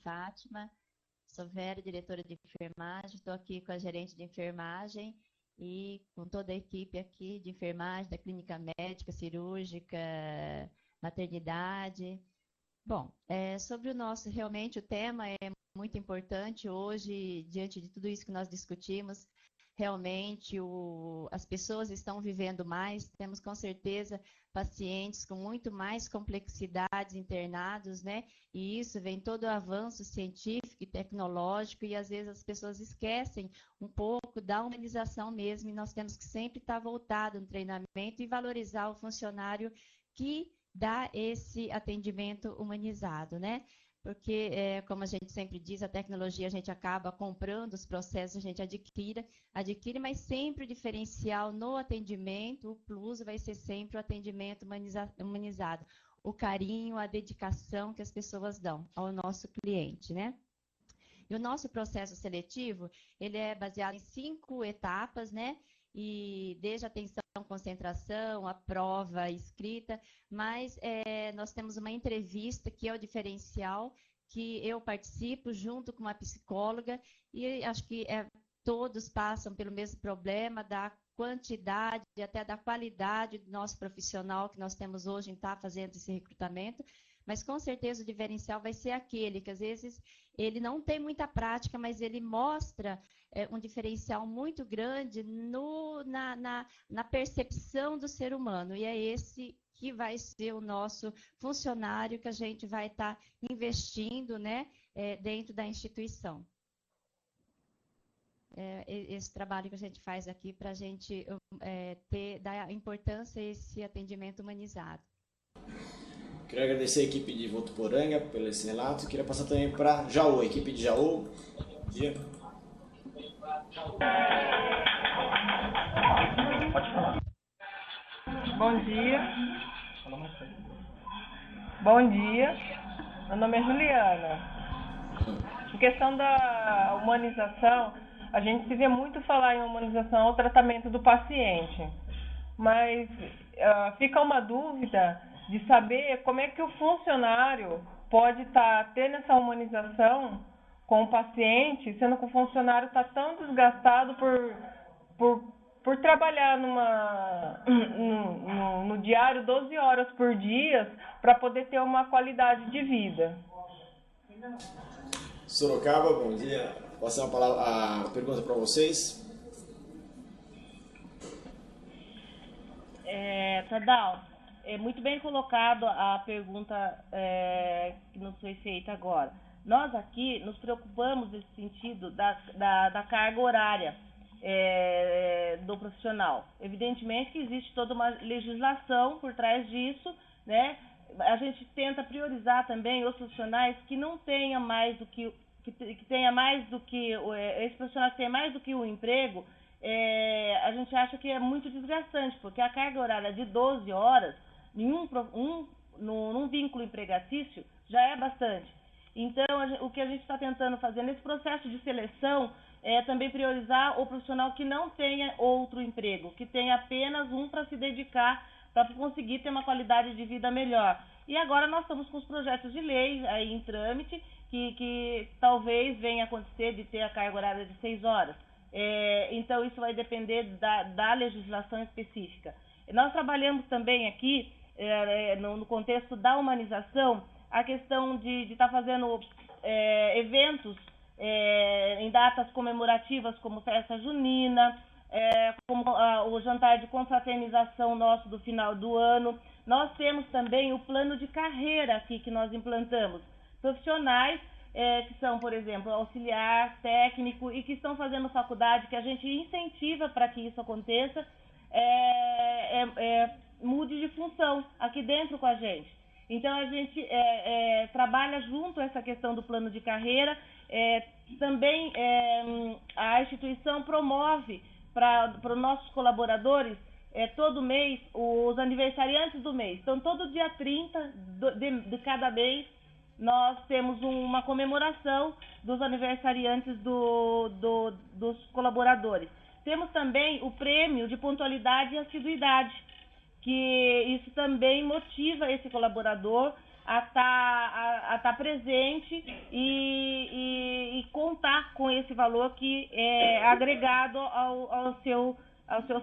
Fátima, sou Vera, diretora de enfermagem, estou aqui com a gerente de enfermagem e com toda a equipe aqui de enfermagem, da clínica médica, cirúrgica, maternidade. Bom, sobre realmente o tema é muito importante hoje, diante de tudo isso que nós discutimos. Realmente as pessoas estão vivendo mais, temos com certeza pacientes com muito mais complexidades internados, né? E isso vem todo o avanço científico e tecnológico, e às vezes as pessoas esquecem um pouco da humanização mesmo, e nós temos que sempre estar voltado no treinamento e valorizar o funcionário que dá esse atendimento humanizado, né? Porque, como a gente sempre diz, a tecnologia a gente acaba comprando os processos, a gente adquire, mas sempre o diferencial no atendimento, o plus vai ser sempre o atendimento humanizado, o carinho, a dedicação que as pessoas dão ao nosso cliente, né? E o nosso processo seletivo, ele é baseado em 5 etapas, né? E desde a atenção, concentração, a prova, a escrita, mas nós temos uma entrevista que é o diferencial, que eu participo junto com uma psicóloga, e acho que todos passam pelo mesmo problema da quantidade e até da qualidade do nosso profissional que nós temos hoje em estar fazendo esse recrutamento, mas com certeza o diferencial vai ser aquele que às vezes ele não tem muita prática, mas ele mostra um diferencial muito grande na percepção do ser humano, e é esse que vai ser o nosso funcionário que a gente vai estar investindo, né, dentro da instituição. Esse trabalho que a gente faz aqui para a gente dar importância a esse atendimento humanizado. Quero agradecer a equipe de Votuporanga pelo esse relato. Queria passar também para Jaú, a equipe de Jaú. Bom dia. Pode falar. Bom dia. Bom dia. Meu nome é Juliana. Em questão da humanização, a gente se vê muito falar em humanização ao tratamento do paciente, mas fica uma dúvida de saber como é que o funcionário pode estar tendo essa humanização com o paciente, sendo que o funcionário está tão desgastado por trabalhar no diário 12 horas por dia para poder ter uma qualidade de vida. Sorocaba, bom dia. Passar a pergunta para vocês. Tadal, é muito bem colocado a pergunta que nos foi feita agora. Nós aqui nos preocupamos nesse sentido da carga horária do profissional. Evidentemente que existe toda uma legislação por trás disso, né? A gente tenta priorizar também os profissionais que não tenham mais do que tenha mais do que esse profissional que tenha mais do que um emprego. A gente acha que é muito desgastante, porque a carga horária de 12 horas num vínculo empregatício já é bastante. Então, o que a gente está tentando fazer nesse processo de seleção é também priorizar o profissional que não tenha outro emprego, que tenha apenas um para se dedicar, para conseguir ter uma qualidade de vida melhor. E agora nós estamos com os projetos de lei aí em trâmite, que talvez venha a acontecer de ter a carga horária de 6 horas. Então, isso vai depender da legislação específica. Nós trabalhamos também aqui, no contexto da humanização, a questão de estar fazendo eventos em datas comemorativas, como festa junina, como o jantar de confraternização nosso do final do ano. Nós temos também o plano de carreira aqui que nós implantamos. Profissionais que são, por exemplo, auxiliar, técnico e que estão fazendo faculdade, que a gente incentiva para que isso aconteça, mude de função aqui dentro com a gente. Então, a gente trabalha junto a essa questão do plano de carreira. Também a instituição promove para os nossos colaboradores, todo mês, os aniversariantes do mês. Então, todo dia 30 de cada mês, nós temos uma comemoração dos aniversariantes dos colaboradores. Temos também o prêmio de pontualidade e assiduidade, que isso também motiva esse colaborador a estar presente e contar com esse valor que é agregado ao seu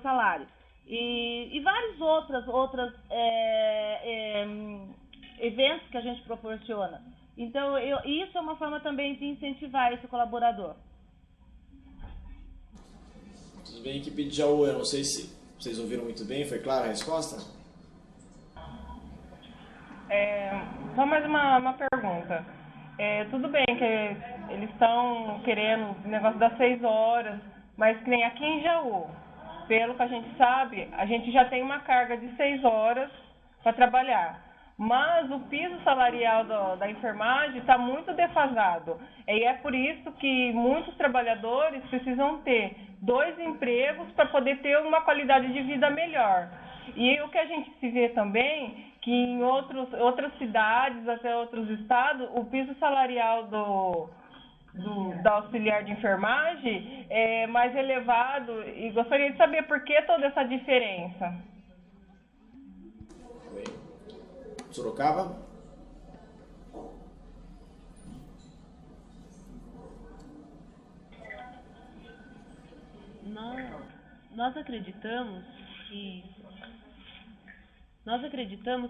salário. E vários outros eventos que a gente proporciona. Então, isso é uma forma também de incentivar esse colaborador. Tudo bem, equipe de Jaú, eu não sei se vocês ouviram muito bem, foi clara a resposta? Só mais uma pergunta. Tudo bem que eles estão querendo o negócio das 6 horas, mas que nem aqui em Jaú, pelo que a gente sabe, a gente já tem uma carga de 6 horas para trabalhar. Mas o piso salarial da enfermagem está muito defasado. E é por isso que muitos trabalhadores precisam ter 2 empregos para poder ter uma qualidade de vida melhor. E o que a gente se vê também, que em outras cidades, até outros estados, o piso salarial da auxiliar de enfermagem é mais elevado. E gostaria de saber por que toda essa diferença. Sorocaba? Nós acreditamos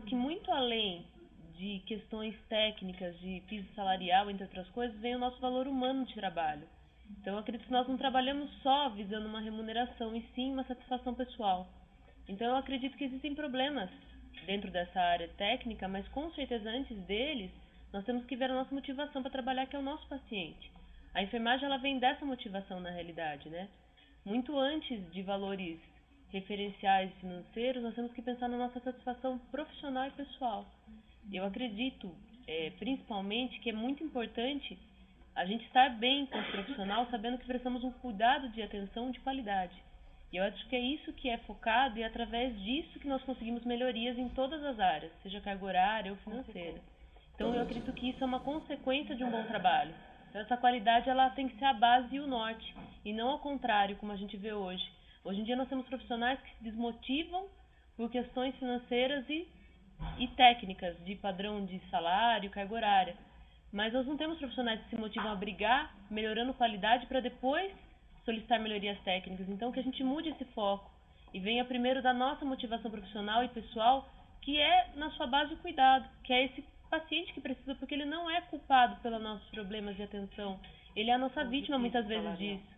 que muito além de questões técnicas, de piso salarial, entre outras coisas, vem o nosso valor humano de trabalho. Então, eu acredito que nós não trabalhamos só visando uma remuneração, e sim uma satisfação pessoal. Então, eu acredito que existem problemas dentro dessa área técnica, mas com certeza antes deles, nós temos que ver a nossa motivação para trabalhar, que é o nosso paciente. A enfermagem, ela vem dessa motivação na realidade, né? Muito antes de valores referenciais financeiros, nós temos que pensar na nossa satisfação profissional e pessoal. Eu acredito, principalmente, que é muito importante a gente estar bem com o profissional, sabendo que precisamos um cuidado de atenção de qualidade. E eu acho que é isso que é focado e é através disso que nós conseguimos melhorias em todas as áreas, seja carga horária ou financeira. Então, eu acredito que isso é uma consequência de um bom trabalho. Então, essa qualidade, ela tem que ser a base e o norte, e não ao contrário, como a gente vê hoje. Hoje em dia, nós temos profissionais que se desmotivam por questões financeiras e técnicas, de padrão de salário, carga horária. Mas nós não temos profissionais que se motivam a brigar, melhorando qualidade, para depois solicitar melhorias técnicas. Então, que a gente mude esse foco e venha primeiro da nossa motivação profissional e pessoal, que é, na sua base, o cuidado, que é esse paciente que precisa, porque ele não é culpado pelos nossos problemas de atenção. Ele é a nossa vítima, muitas vezes, disso.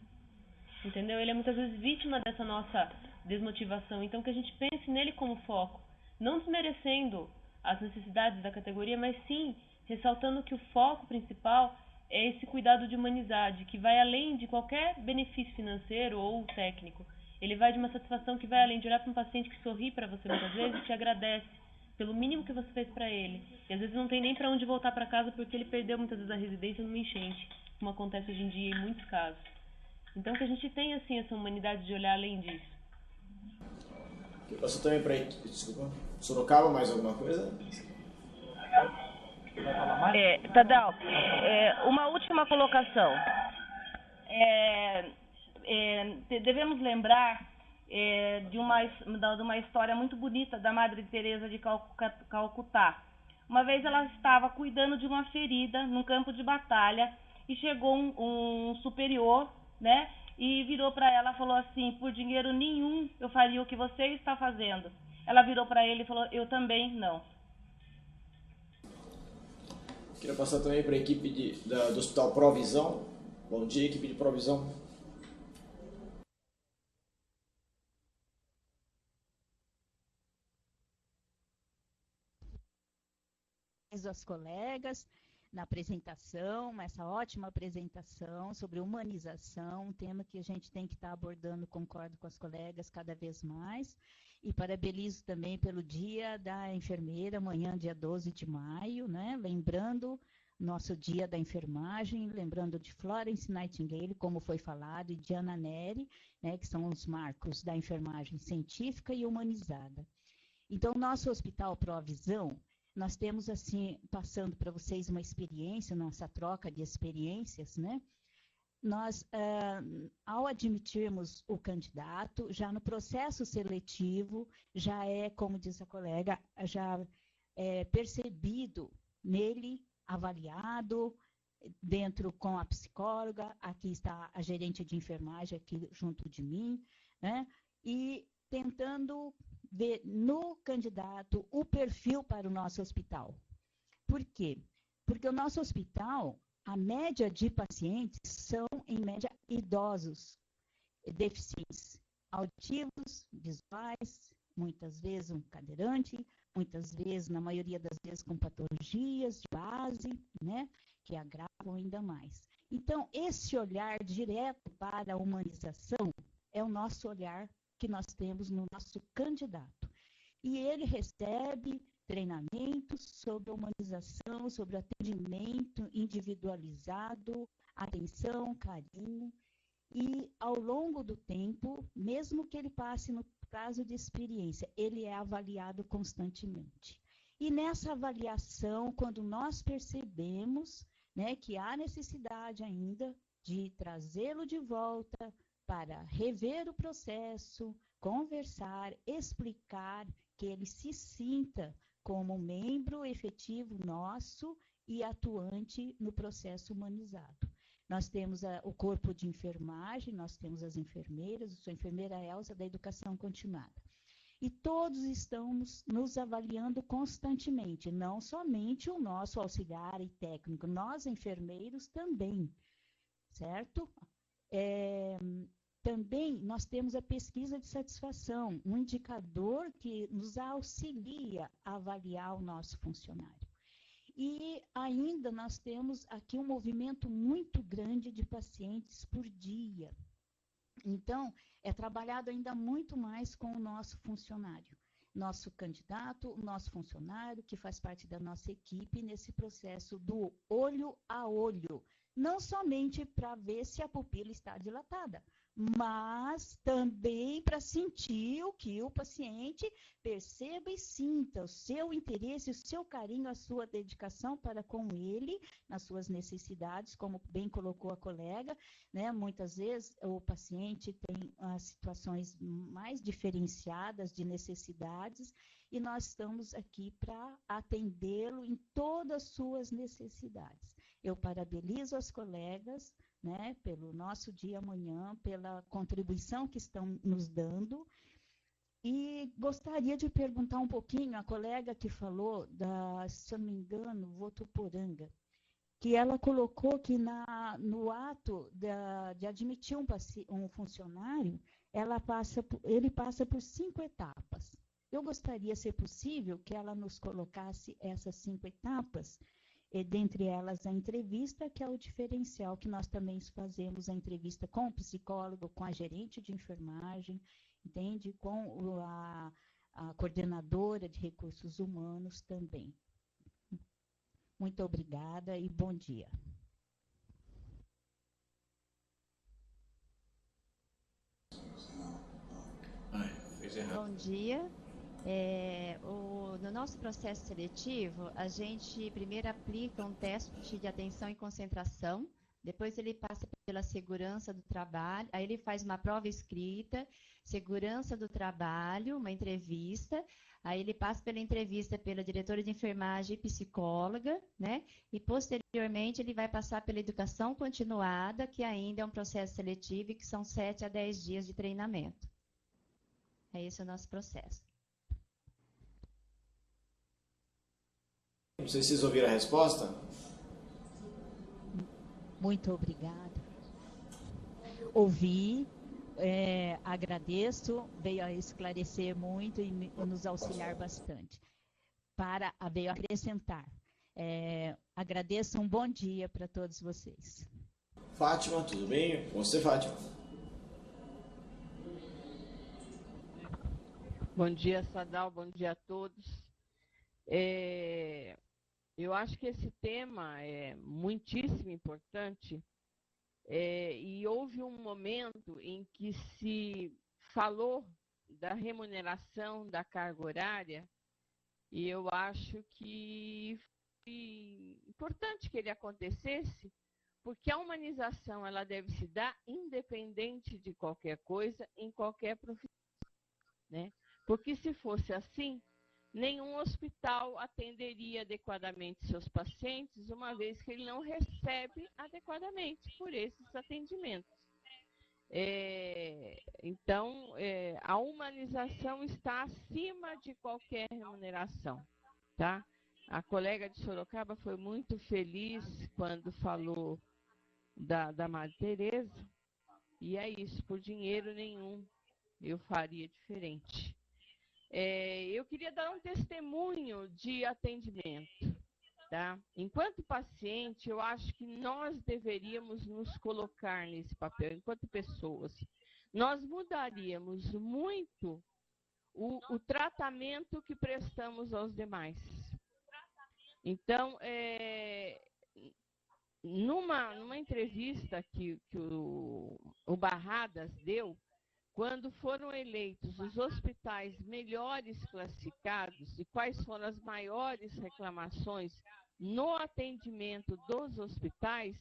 Entendeu? Ele é muitas vezes vítima dessa nossa desmotivação. Então, que a gente pense nele como foco. não desmerecendo as necessidades da categoria, mas sim ressaltando que o foco principal é esse cuidado de humanidade, que vai além de qualquer benefício financeiro ou técnico. Ele vai de uma satisfação que vai além de olhar para um paciente que sorri para você muitas vezes e te agradece pelo mínimo que você fez para ele. E às vezes não tem nem para onde voltar para casa porque ele perdeu muitas vezes a residência numa enchente, como acontece hoje em dia em muitos casos. Então que a gente tenha assim essa humanidade de olhar além disso. Passou também para desculpa, Sorocaba, mais alguma coisa? Tadeu, uma última colocação. Devemos lembrar de uma história muito bonita da Madre Teresa de Calcutá. Uma vez ela estava cuidando de uma ferida num campo de batalha e chegou um superior, né? E virou para ela e falou assim: por dinheiro nenhum eu faria o que você está fazendo. Ela virou para ele e falou: eu também não. Queria passar também para a equipe do Hospital Provisão. Bom dia, equipe de Provisão. Aos colegas na apresentação, essa ótima apresentação sobre humanização, um tema que a gente tem que estar abordando, concordo com as colegas, cada vez mais. E parabenizo também pelo Dia da Enfermeira, amanhã, dia 12 de maio, né? Lembrando nosso Dia da Enfermagem, lembrando de Florence Nightingale, como foi falado, e de Ana Neri, né? Que são os marcos da enfermagem científica e humanizada. Então, nosso Hospital Provisão, nós temos, assim, passando para vocês uma experiência, nossa troca de experiências, né? Nós, ao admitirmos o candidato, já no processo seletivo, já é, como diz a colega, já é percebido nele, avaliado, dentro com a psicóloga, aqui está a gerente de enfermagem aqui junto de mim, né? E tentando ver no candidato o perfil para o nosso hospital. Por quê? Porque o nosso hospital, a média de pacientes são, em média, idosos, deficientes, auditivos, visuais, muitas vezes um cadeirante, muitas vezes, na maioria das vezes, com patologias de base, né, que agravam ainda mais. Então, esse olhar direto para a humanização é o nosso olhar que nós temos no nosso candidato. E ele recebe treinamentos sobre a humanização, sobre o atendimento individualizado, atenção, carinho, e ao longo do tempo, mesmo que ele passe no prazo de experiência, ele é avaliado constantemente. E nessa avaliação, quando nós percebemos, né, que há necessidade ainda de trazê-lo de volta para rever o processo, conversar, explicar, que ele se sinta como um membro efetivo nosso e atuante no processo humanizado. Nós temos o corpo de enfermagem, nós temos as enfermeiras, eu sou a enfermeira Elza da Educação Continuada. E todos estamos nos avaliando constantemente, não somente o nosso auxiliar e técnico, nós enfermeiros também, certo? Também nós temos a pesquisa de satisfação, um indicador que nos auxilia a avaliar o nosso funcionário. E ainda nós temos aqui um movimento muito grande de pacientes por dia. Então, é trabalhado ainda muito mais com o nosso funcionário, nosso candidato, nosso funcionário, que faz parte da nossa equipe nesse processo do olho a olho, não somente para ver se a pupila está dilatada, mas também para sentir o que o paciente perceba e sinta o seu interesse, o seu carinho, a sua dedicação para com ele, nas suas necessidades, como bem colocou a colega, né? Muitas vezes o paciente tem situações mais diferenciadas de necessidades e nós estamos aqui para atendê-lo em todas as suas necessidades. Eu parabenizo as colegas, né, pelo nosso dia amanhã, pela contribuição que estão nos dando. E gostaria de perguntar um pouquinho à colega que falou, se eu não me engano, Votuporanga, que ela colocou que no ato de admitir um funcionário, ele passa por 5 etapas. Eu gostaria, se possível, que ela nos colocasse essas 5 etapas, dentre elas a entrevista, que é o diferencial que nós também fazemos, a entrevista com o psicólogo, com a gerente de enfermagem, entende? Com a coordenadora de recursos humanos também. Muito obrigada e bom dia. Bom dia. No nosso processo seletivo, a gente primeiro aplica um teste de atenção e concentração, depois ele passa pela segurança do trabalho, aí ele faz uma prova escrita, segurança do trabalho, uma entrevista, aí ele passa pela entrevista pela diretora de enfermagem e psicóloga, né? E posteriormente ele vai passar pela educação continuada, que ainda é um processo seletivo e que são 7 a 10 dias de treinamento. É esse o nosso processo. Não sei se vocês ouviram a resposta. Muito obrigada. Ouvi, agradeço, veio a esclarecer muito e nos auxiliar bastante. Veio acrescentar. Agradeço, um bom dia para todos vocês. Fátima, tudo bem? Você, Fátima? Bom dia, Sadal, bom dia a todos. Eu acho que esse tema é muitíssimo importante e houve um momento em que se falou da remuneração da carga horária e eu acho que foi importante que ele acontecesse, porque a humanização ela deve se dar independente de qualquer coisa, em qualquer profissão, né? Porque se fosse assim, nenhum hospital atenderia adequadamente seus pacientes, uma vez que ele não recebe adequadamente por esses atendimentos. Então, a humanização está acima de qualquer remuneração, tá? A colega de Sorocaba foi muito feliz quando falou da Madre Teresa, e é isso, por dinheiro nenhum eu faria diferente. Eu queria dar um testemunho de atendimento, tá? Enquanto paciente, eu acho que nós deveríamos nos colocar nesse papel, enquanto pessoas. Nós mudaríamos muito o tratamento que prestamos aos demais. Então, numa entrevista que o Barradas deu, quando foram eleitos os hospitais melhores classificados e quais foram as maiores reclamações no atendimento dos hospitais,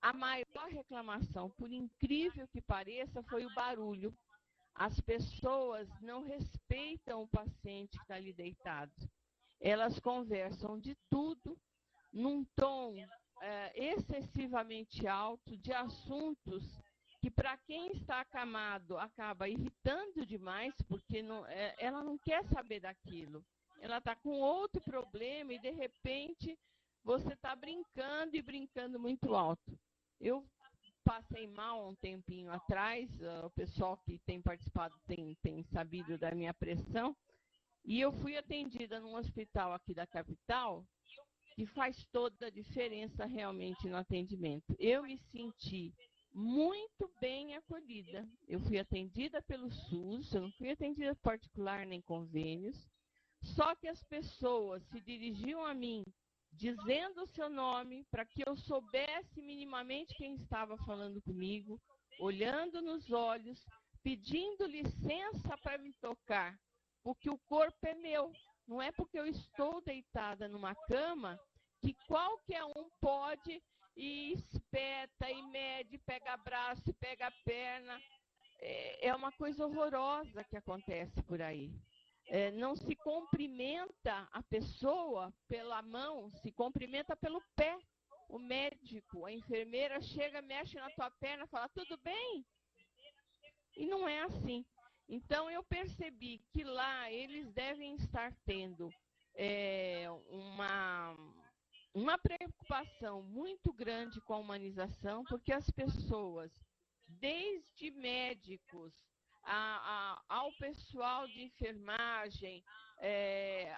a maior reclamação, por incrível que pareça, foi o barulho. As pessoas não respeitam o paciente que está ali deitado. Elas conversam de tudo num tom excessivamente alto, de assuntos que para quem está acamado acaba irritando demais, porque ela não quer saber daquilo. Ela está com outro problema e, de repente, você está brincando e brincando muito alto. Eu passei mal um tempinho atrás, o pessoal que tem participado tem sabido da minha pressão, e eu fui atendida num hospital aqui da capital, que faz toda a diferença realmente no atendimento. Eu me senti muito bem acolhida. Eu fui atendida pelo SUS, eu não fui atendida particular nem convênios, só que as pessoas se dirigiam a mim dizendo o seu nome para que eu soubesse minimamente quem estava falando comigo, olhando nos olhos, pedindo licença para me tocar, porque o corpo é meu. Não é porque eu estou deitada numa cama que qualquer um pode e espeta, e mede, pega braço, pega perna. É uma coisa horrorosa que acontece por aí. Não se cumprimenta a pessoa pela mão, se cumprimenta pelo pé. O médico, a enfermeira chega, mexe na tua perna, fala, tudo bem? E não é assim. Então, eu percebi que lá eles devem estar tendo uma preocupação muito grande com a humanização, porque as pessoas, desde médicos ao pessoal de enfermagem,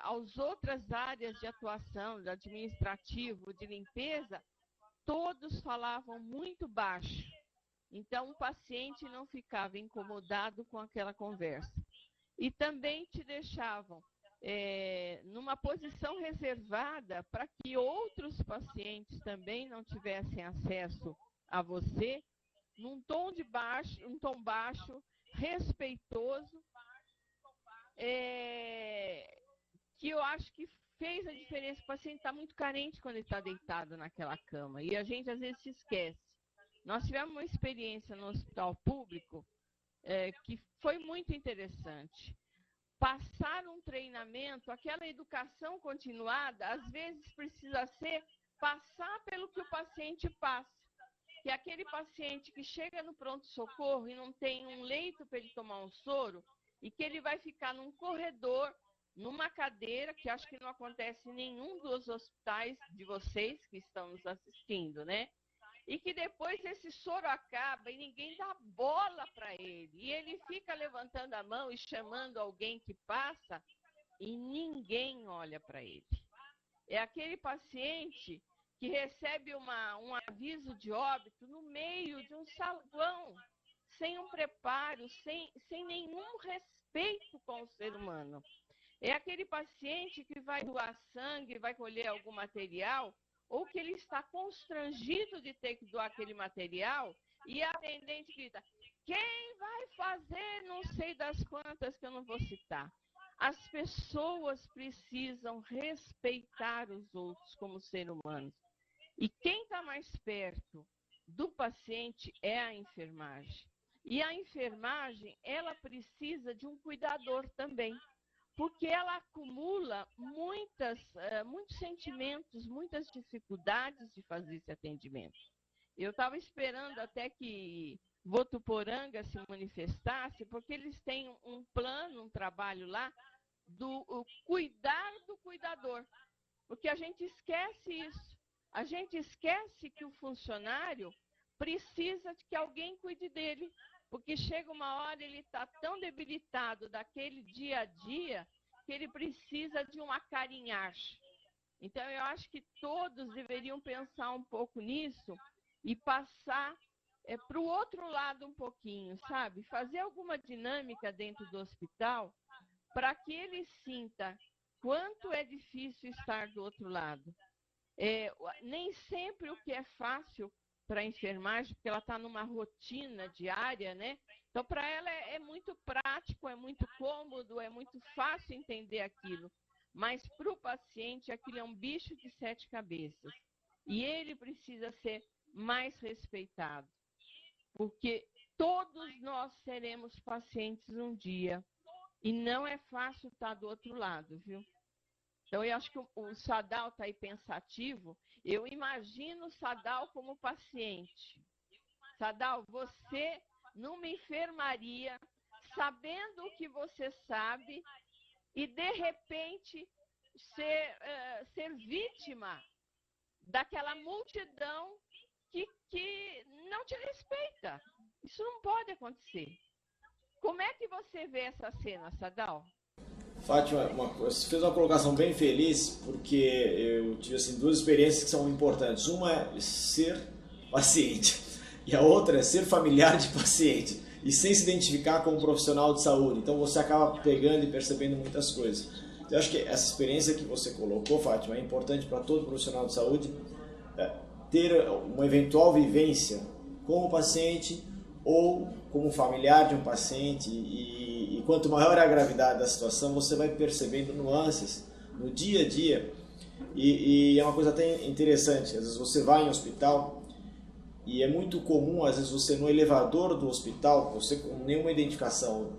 às outras áreas de atuação, de administrativo, de limpeza, todos falavam muito baixo. Então, o paciente não ficava incomodado com aquela conversa. E também te deixavam numa posição reservada para que outros pacientes também não tivessem acesso a você, num tom baixo, respeitoso, que eu acho que fez a diferença. O paciente está muito carente quando ele está deitado naquela cama, e a gente às vezes se esquece. Nós tivemos uma experiência no hospital público que foi muito interessante. Passar um treinamento, aquela educação continuada, às vezes precisa ser passar pelo que o paciente passa. Que é aquele paciente que chega no pronto-socorro e não tem um leito para ele tomar um soro, e que ele vai ficar num corredor, numa cadeira, que acho que não acontece em nenhum dos hospitais de vocês que estão nos assistindo, né? E que depois esse soro acaba e ninguém dá bola para ele. E ele fica levantando a mão e chamando alguém que passa e ninguém olha para ele. É aquele paciente que recebe um aviso de óbito no meio de um saguão, sem um preparo, sem nenhum respeito com o ser humano. É aquele paciente que vai doar sangue, vai colher algum material, ou que ele está constrangido de ter que doar aquele material, e a atendente grita: quem vai fazer não sei das quantas, que eu não vou citar. As pessoas precisam respeitar os outros como ser humanos. E quem está mais perto do paciente é a enfermagem. E a enfermagem, ela precisa de um cuidador também, porque ela acumula muitos sentimentos, muitas dificuldades de fazer esse atendimento. Eu estava esperando até que Votuporanga se manifestasse, porque eles têm um plano, um trabalho lá, do cuidar do cuidador. Porque a gente esquece isso. A gente esquece que o funcionário precisa de que alguém cuide dele, porque chega uma hora ele está tão debilitado daquele dia a dia que ele precisa de um acarinhar. Então, eu acho que todos deveriam pensar um pouco nisso e passar para o outro lado um pouquinho, sabe? Fazer alguma dinâmica dentro do hospital para que ele sinta quanto é difícil estar do outro lado. Nem sempre o que é fácil para a enfermagem, porque ela está numa rotina diária, né? Então, para ela é muito prático, é muito cômodo, é muito fácil entender aquilo. Mas para o paciente, aquilo é um bicho de 7 cabeças. E ele precisa ser mais respeitado. Porque todos nós seremos pacientes um dia. E não é fácil estar do outro lado, viu? Então, eu acho que o Sadal está aí pensativo. Eu imagino o Sadal como paciente. Sadal, você numa enfermaria, sabendo o que você sabe, e de repente ser vítima daquela multidão que não te respeita. Isso não pode acontecer. Como é que você vê essa cena, Sadal? Fátima, você fez uma colocação bem feliz, porque eu tive assim, 2 experiências que são importantes. Uma é ser paciente e a outra é ser familiar de paciente e sem se identificar como profissional de saúde. Então você acaba pegando e percebendo muitas coisas. Eu acho que essa experiência que você colocou, Fátima, é importante para todo profissional de saúde ter uma eventual vivência como paciente ou como familiar de um paciente, e quanto maior é a gravidade da situação, você vai percebendo nuances no dia a dia, e é uma coisa até interessante. Às vezes você vai em um hospital e é muito comum, às vezes você no elevador do hospital, você com nenhuma identificação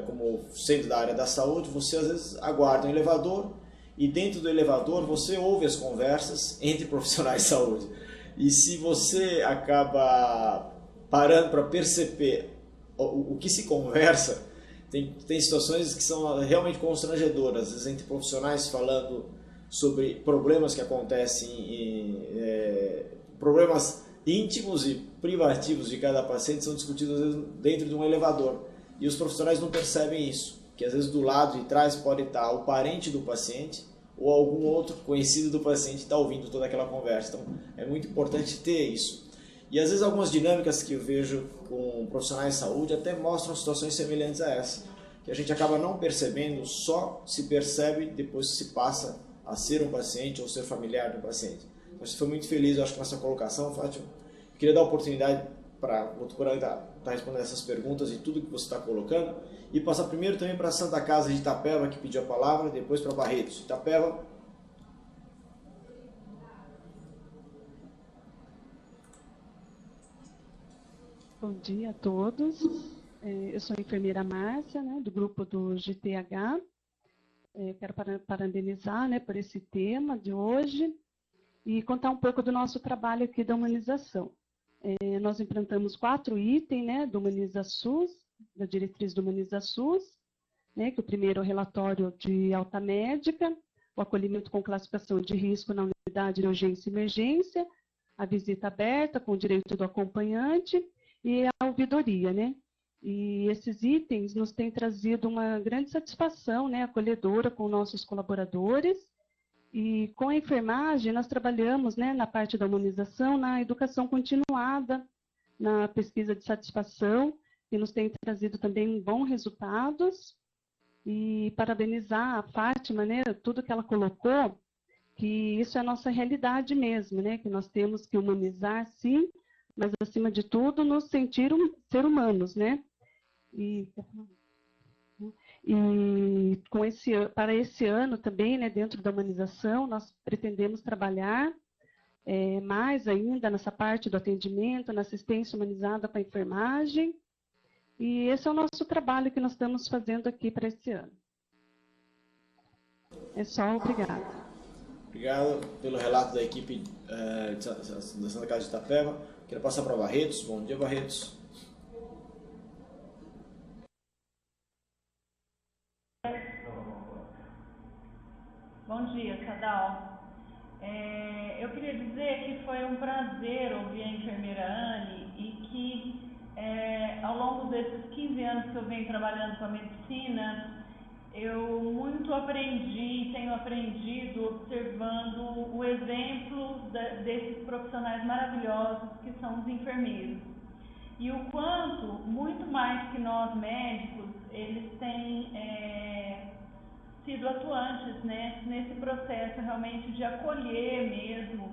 como sendo da área da saúde, você às vezes aguarda um elevador e dentro do elevador você ouve as conversas entre profissionais de saúde. E se você acaba parando para perceber o que se conversa, tem situações que são realmente constrangedoras, às vezes entre profissionais falando sobre problemas que acontecem, problemas íntimos e privativos de cada paciente são discutidos às vezes dentro de um elevador. e os profissionais não percebem isso, que às vezes do lado de trás pode estar o parente do paciente ou algum outro conhecido do paciente está ouvindo toda aquela conversa. Então, é muito importante ter isso. E às vezes algumas dinâmicas que eu vejo com profissionais de saúde até mostram situações semelhantes a essa, que a gente acaba não percebendo, só se percebe depois que se passa a ser um paciente ou ser familiar do paciente. Então, você foi muito feliz, eu acho, com essa colocação, Fátima. Eu queria dar a oportunidade para o Dr. estar respondendo essas perguntas e tudo que você está colocando, e passar primeiro também para a Santa Casa de Itapeva, que pediu a palavra, depois para Barretos. Itapeva. Bom dia a todos. Eu sou a enfermeira Márcia, né, do grupo do GTH. Quero parabenizar, né, por esse tema de hoje e contar um pouco do nosso trabalho aqui da Humaniza-SUS. Nós implantamos 4 itens, né, do Humaniza-SUS, da diretriz do Humaniza-SUS, né, que o primeiro é o relatório de alta médica, o acolhimento com classificação de risco na unidade de urgência e emergência, a visita aberta com o direito do acompanhante e a ouvidoria, né? E esses itens nos têm trazido uma grande satisfação, né, acolhedora com nossos colaboradores. E com a enfermagem, nós trabalhamos, né, na parte da humanização, na educação continuada, na pesquisa de satisfação, que nos tem trazido também bons resultados. E parabenizar a Fátima, né, tudo que ela colocou, que isso é a nossa realidade mesmo, né, que nós temos que humanizar, sim, mas, acima de tudo, nos sentir ser humanos, né? E para esse ano também, né, dentro da humanização, nós pretendemos trabalhar mais ainda nessa parte do atendimento, na assistência humanizada com a enfermagem, e esse é o nosso trabalho que nós estamos fazendo aqui para esse ano. É só, obrigada. Obrigado pelo relato da equipe da Santa Casa de Itapeva. Quero passar para Barretos. Bom dia, Barretos. Bom dia, Sadal. Eu queria dizer que foi um prazer ouvir a enfermeira Anne e que ao longo desses 15 anos que eu venho trabalhando com a medicina, eu muito aprendi, tenho aprendido observando o exemplo desses profissionais maravilhosos que são os enfermeiros. E o quanto, muito mais que nós médicos, eles têm sido atuantes, né, nesse processo realmente de acolher mesmo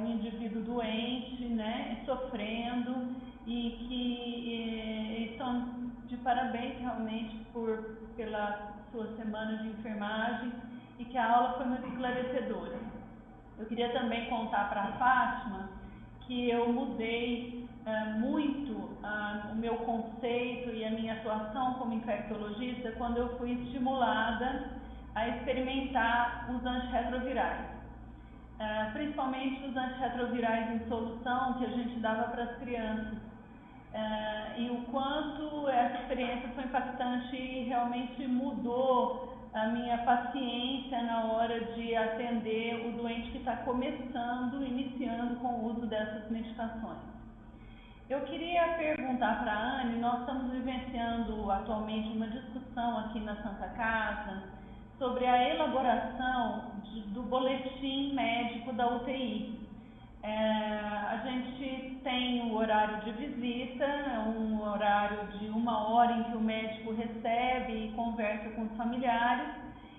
um indivíduo doente, né, sofrendo, e que estão de parabéns realmente pela sua semana de enfermagem, e que a aula foi muito esclarecedora. Eu queria também contar para a Fátima que eu mudei muito o meu conceito e a minha atuação como infectologista quando eu fui estimulada a experimentar os antirretrovirais. Principalmente os antirretrovirais em solução que a gente dava para as crianças. E o quanto essa experiência foi impactante e realmente mudou a minha paciência na hora de atender o doente que está iniciando com o uso dessas medicações. Eu queria perguntar para a Anne, nós estamos vivenciando atualmente uma discussão aqui na Santa Casa sobre a elaboração do boletim médico da UTI. A gente tem o horário de visita, um horário de 1 hora em que o médico recebe e conversa com os familiares,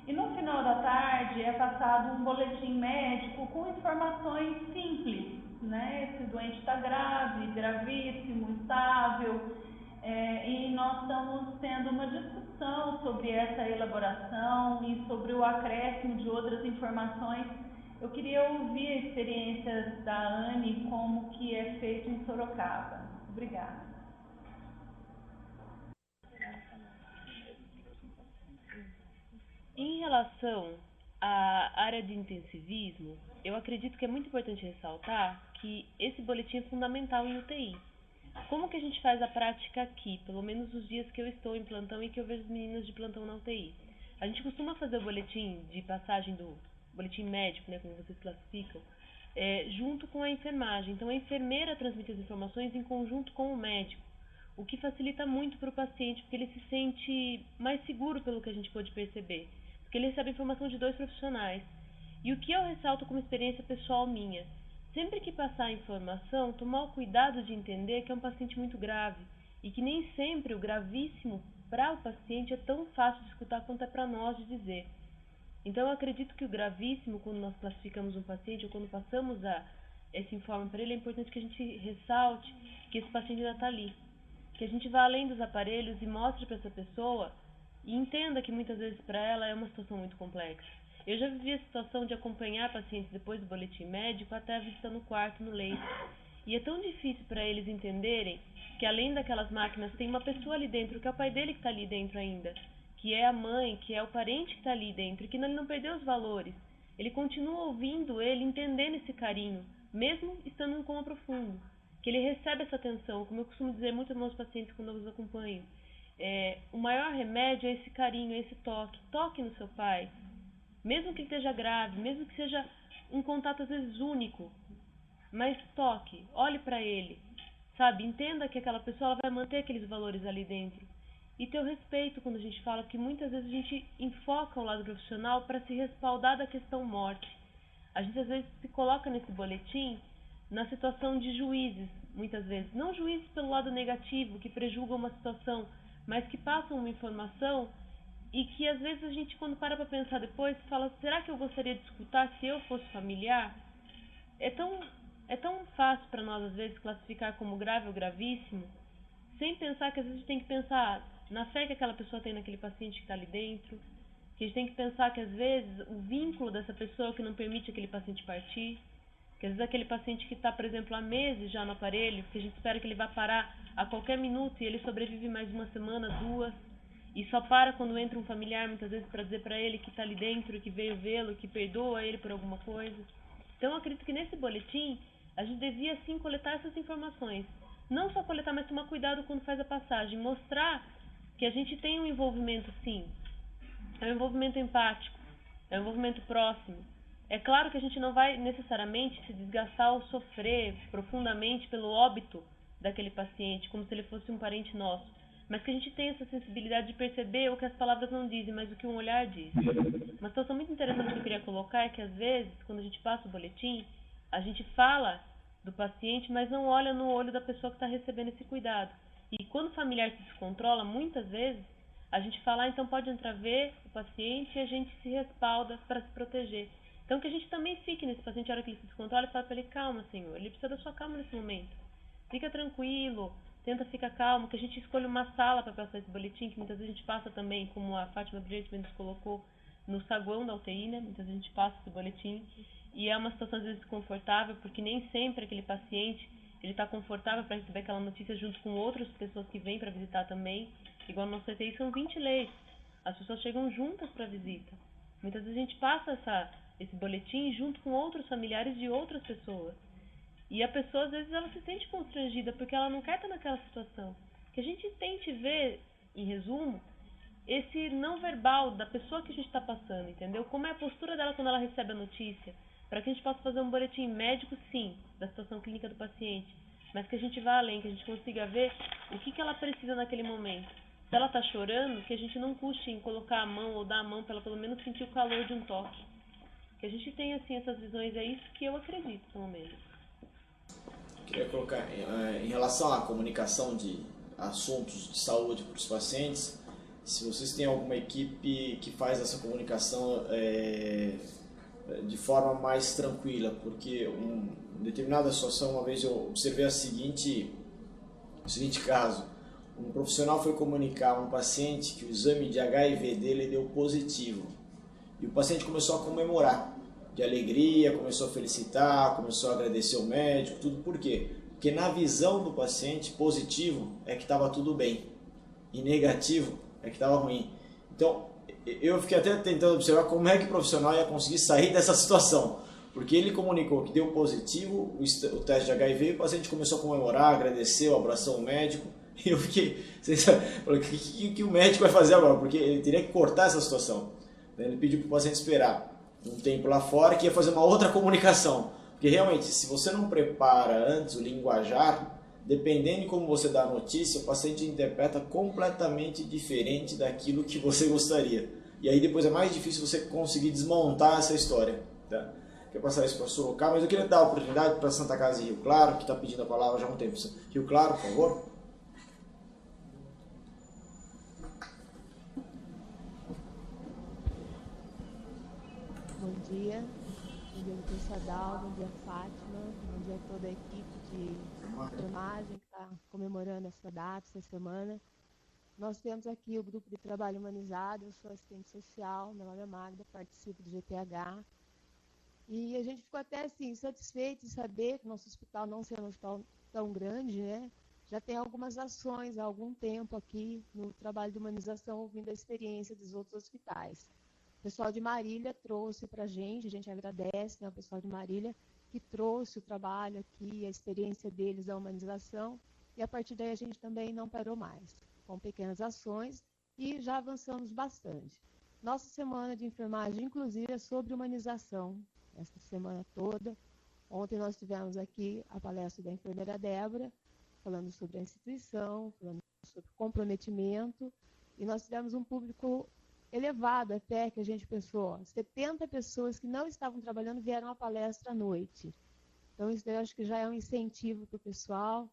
e no final da tarde é passado um boletim médico com informações simples, né? Esse doente está grave, gravíssimo, instável, e nós estamos tendo uma discussão sobre essa elaboração e sobre o acréscimo de outras informações. Eu queria ouvir a experiência da Anne, como que é feito em Sorocaba. Obrigada. Em relação à área de intensivismo, eu acredito que é muito importante ressaltar que esse boletim é fundamental em UTI. Como que a gente faz a prática aqui, pelo menos os dias que eu estou em plantão e que eu vejo as meninas de plantão na UTI? A gente costuma fazer o boletim de passagem do boletim médico, né, como vocês classificam, junto com a enfermagem. Então, a enfermeira transmite as informações em conjunto com o médico. o que facilita muito para o paciente, porque ele se sente mais seguro pelo que a gente pôde perceber, porque ele recebe informação de 2 profissionais. E o que eu ressalto como experiência pessoal minha, sempre que passar a informação, tomar o cuidado de entender que é um paciente muito grave e que nem sempre o gravíssimo para o paciente é tão fácil de escutar quanto é para nós de dizer. Então eu acredito que o gravíssimo, quando nós classificamos um paciente ou quando passamos esse informe para ele, é importante que a gente ressalte que esse paciente ainda está ali, que a gente vá além dos aparelhos e mostre para essa pessoa e entenda que muitas vezes para ela é uma situação muito complexa. Eu já vivi a situação de acompanhar pacientes depois do boletim médico até a visita no quarto, no leito. E é tão difícil para eles entenderem que além daquelas máquinas tem uma pessoa ali dentro, que é o pai dele que está ali dentro ainda, que é a mãe, que é o parente que está ali dentro, e que ele não perdeu os valores. Ele continua ouvindo ele, entendendo esse carinho, mesmo estando em um coma profundo. Que ele recebe essa atenção, como eu costumo dizer muito aos meus pacientes quando eu os acompanho. O maior remédio é esse carinho, é esse toque. Toque no seu pai. Mesmo que ele esteja grave, mesmo que seja um contato às vezes único, mas toque, olhe para ele, sabe? Entenda que aquela pessoa ela vai manter aqueles valores ali dentro. E ter o respeito quando a gente fala, que muitas vezes a gente enfoca o lado profissional para se respaldar da questão morte. A gente às vezes se coloca nesse boletim na situação de juízes, muitas vezes. Não juízes pelo lado negativo, que prejulgam uma situação, mas que passam uma informação e que às vezes a gente, quando para pensar depois, fala, será que eu gostaria de escutar se eu fosse familiar? É tão fácil para nós, às vezes, classificar como grave ou gravíssimo, sem pensar que às vezes a gente tem que pensar na fé que aquela pessoa tem naquele paciente que está ali dentro, que a gente tem que pensar que às vezes o vínculo dessa pessoa que não permite aquele paciente partir, que às vezes aquele paciente que está, por exemplo, há meses já no aparelho, que a gente espera que ele vá parar a qualquer minuto e ele sobrevive mais uma semana, 2, e só para quando entra um familiar, muitas vezes, para dizer para ele que está ali dentro, que veio vê-lo, que perdoa ele por alguma coisa. Então eu acredito que nesse boletim a gente devia sim coletar essas informações. Não só coletar, mas tomar cuidado quando faz a passagem. Mostrar que a gente tem um envolvimento sim. É um envolvimento empático. É um envolvimento próximo. É claro que a gente não vai necessariamente se desgastar ou sofrer profundamente pelo óbito daquele paciente, como se ele fosse um parente nosso. Mas que a gente tenha essa sensibilidade de perceber o que as palavras não dizem, mas o que um olhar diz. Uma situação muito interessante que eu queria colocar é que às vezes, quando a gente passa o boletim, a gente fala do paciente, mas não olha no olho da pessoa que está recebendo esse cuidado. E quando o familiar se descontrola, muitas vezes, a gente fala, então pode entrar ver o paciente e a gente se respalda para se proteger. Então que a gente também fique nesse paciente, a hora que ele se descontrola, e fala para ele, calma, senhor, ele precisa da sua calma nesse momento. Fica tranquilo, tenta ficar calmo, que a gente escolha uma sala para passar esse boletim, que muitas vezes a gente passa também, como a Fátima Brilhante nos colocou, no saguão da UTI, né? Muitas vezes a gente passa esse boletim. E é uma situação às vezes desconfortável, porque nem sempre aquele paciente ele está confortável para receber aquela notícia junto com outras pessoas que vêm para visitar também. Igual no nosso CTI são 20 leitos. As pessoas chegam juntas para a visita. Muitas vezes a gente passa esse boletim junto com outros familiares de outras pessoas. E a pessoa às vezes ela se sente constrangida porque ela não quer estar naquela situação. Que a gente tente ver, em resumo, esse não verbal da pessoa que a gente está passando, entendeu? Como é a postura dela quando ela recebe a notícia. Para que a gente possa fazer um boletim médico, sim, da situação clínica do paciente, mas que a gente vá além, que a gente consiga ver o que ela precisa naquele momento. Se ela está chorando, que a gente não custe em colocar a mão ou dar a mão para ela pelo menos sentir o calor de um toque. Que a gente tenha, assim, essas visões, é isso que eu acredito, pelo menos. Queria colocar, em relação à comunicação de assuntos de saúde para os pacientes, se vocês têm alguma equipe que faz essa comunicação de forma mais tranquila, porque em determinada situação, uma vez eu observei o seguinte caso. Um profissional foi comunicar a um paciente que o exame de HIV dele deu positivo. E o paciente começou a comemorar, de alegria, começou a felicitar, começou a agradecer o médico, tudo. Por quê? Porque na visão do paciente, positivo é que estava tudo bem, e negativo é que estava ruim. Então, eu fiquei até tentando observar como é que o profissional ia conseguir sair dessa situação. Porque ele comunicou que deu positivo o teste de HIV e o paciente começou a comemorar, agradeceu, abraçou o médico. E eu fiquei, o que o médico vai fazer agora? Porque ele teria que cortar essa situação. Ele pediu para o paciente esperar um tempo lá fora, que ia fazer uma outra comunicação. Porque realmente, se você não prepara antes o linguajar, dependendo de como você dá a notícia, o paciente interpreta completamente diferente daquilo que você gostaria. E aí depois é mais difícil você conseguir desmontar essa história. Tá? Quero passar isso para Sorocaba, mas eu queria dar a oportunidade para Santa Casa e Rio Claro, que está pedindo a palavra já há um tempo. Rio Claro, por favor. Bom dia, doutor Sadal, bom dia, Fátima, bom dia a toda a equipe de enfermagem que está comemorando essa data, essa semana. Nós temos aqui o grupo de trabalho humanizado, eu sou assistente social, meu nome é Magda, participo do GTH. E a gente ficou até assim, satisfeito de saber que o nosso hospital, não sendo um hospital tão grande, né, já tem algumas ações há algum tempo aqui no trabalho de humanização, ouvindo a experiência dos outros hospitais. O pessoal de Marília trouxe para a gente agradece, né, o pessoal de Marília, que trouxe o trabalho aqui, a experiência deles da humanização, e a partir daí a gente também não parou mais, com pequenas ações, e já avançamos bastante. Nossa semana de enfermagem, inclusive, é sobre humanização, essa semana toda. Ontem nós tivemos aqui a palestra da enfermeira Débora, falando sobre a instituição, falando sobre comprometimento, e nós tivemos um público elevado até, que a gente pensou, 70 pessoas que não estavam trabalhando vieram à palestra à noite. Então isso eu acho que já é um incentivo para o pessoal.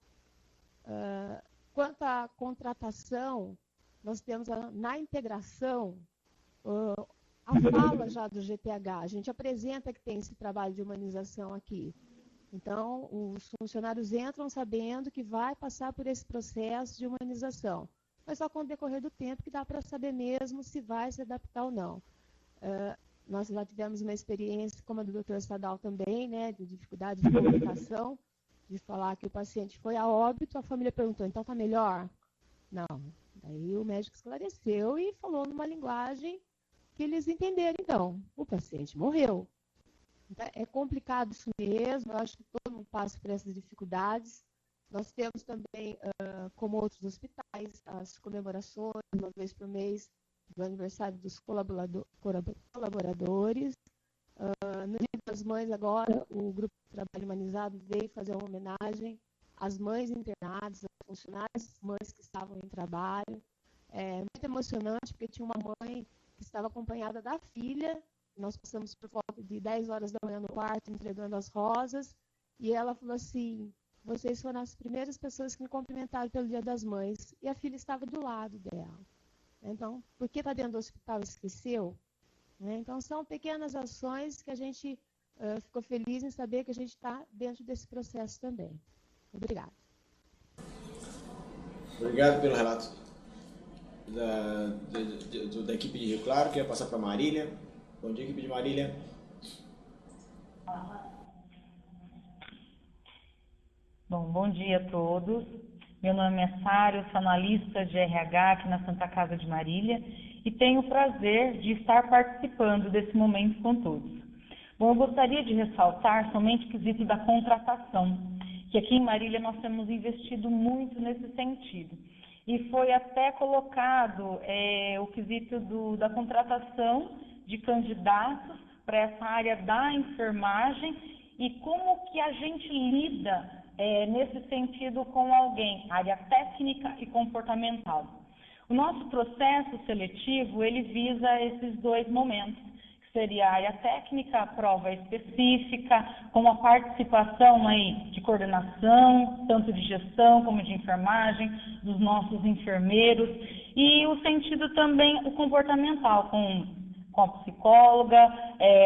Quanto à contratação, nós temos na integração a fala já do GTH, a gente apresenta que tem esse trabalho de humanização aqui. Então, os funcionários entram sabendo que vai passar por esse processo de humanização. Mas só com o decorrer do tempo que dá para saber mesmo se vai se adaptar ou não. Nós já tivemos uma experiência, como a do Dr. Sadal também, né, de dificuldade de comunicação, de falar que o paciente foi a óbito, a família perguntou, então está melhor? Não. Daí o médico esclareceu e falou numa linguagem que eles entenderam, então, o paciente morreu. Então, é complicado isso mesmo, eu acho que todo mundo passa por essas dificuldades. Nós temos também, como outros hospitais, as comemorações, uma vez por mês, do aniversário dos colaboradores. No Dia das Mães, agora, o Grupo de Trabalho Humanizado veio fazer uma homenagem às mães internadas, às funcionárias, mães que estavam em trabalho. É muito emocionante, porque tinha uma mãe que estava acompanhada da filha. Nós passamos por volta de 10 horas da manhã no quarto, entregando as rosas, e ela falou assim, vocês foram as primeiras pessoas que me cumprimentaram pelo Dia das Mães, e a filha estava do lado dela. Então, por que está dentro do hospital esqueceu? Então, são pequenas ações que a gente ficou feliz em saber que a gente está dentro desse processo também. Obrigada. Obrigado pelo relato da equipe de Rio Claro. Queria passar para Marília. Bom dia, equipe de Marília. Bom dia a todos. Meu nome é Sário, sou analista de RH aqui na Santa Casa de Marília e tenho o prazer de estar participando desse momento com todos. Bom, eu gostaria de ressaltar somente o quesito da contratação, que aqui em Marília nós temos investido muito nesse sentido. E foi até colocado o quesito da contratação de candidatos para essa área da enfermagem e como que a gente lida nesse sentido com alguém, área técnica e comportamental. O nosso processo seletivo, ele visa esses dois momentos, que seria a área técnica, a prova específica, com a participação aí de coordenação, tanto de gestão como de enfermagem, dos nossos enfermeiros, e o sentido também o comportamental, com a psicóloga,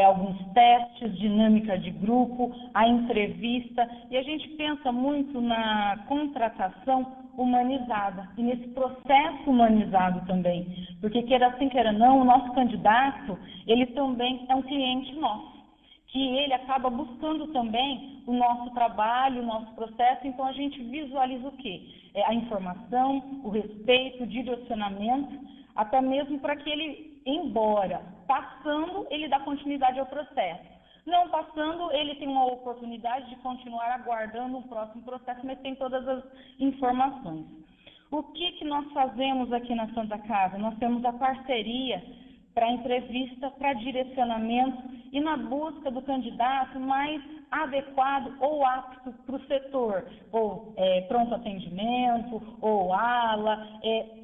alguns testes, dinâmica de grupo, a entrevista, e a gente pensa muito na contratação humanizada, e nesse processo humanizado também, porque queira assim, queira não, o nosso candidato, ele também é um cliente nosso, que ele acaba buscando também o nosso trabalho, o nosso processo, então a gente visualiza o quê? A informação, o respeito, o direcionamento, até mesmo para que ele, embora passando, ele dá continuidade ao processo. Não passando, ele tem uma oportunidade de continuar aguardando um próximo processo, mas tem todas as informações. O que nós fazemos aqui na Santa Casa? Nós temos a parceria para entrevista, para direcionamento e na busca do candidato mais adequado ou apto para o setor, ou pronto atendimento, ou ala,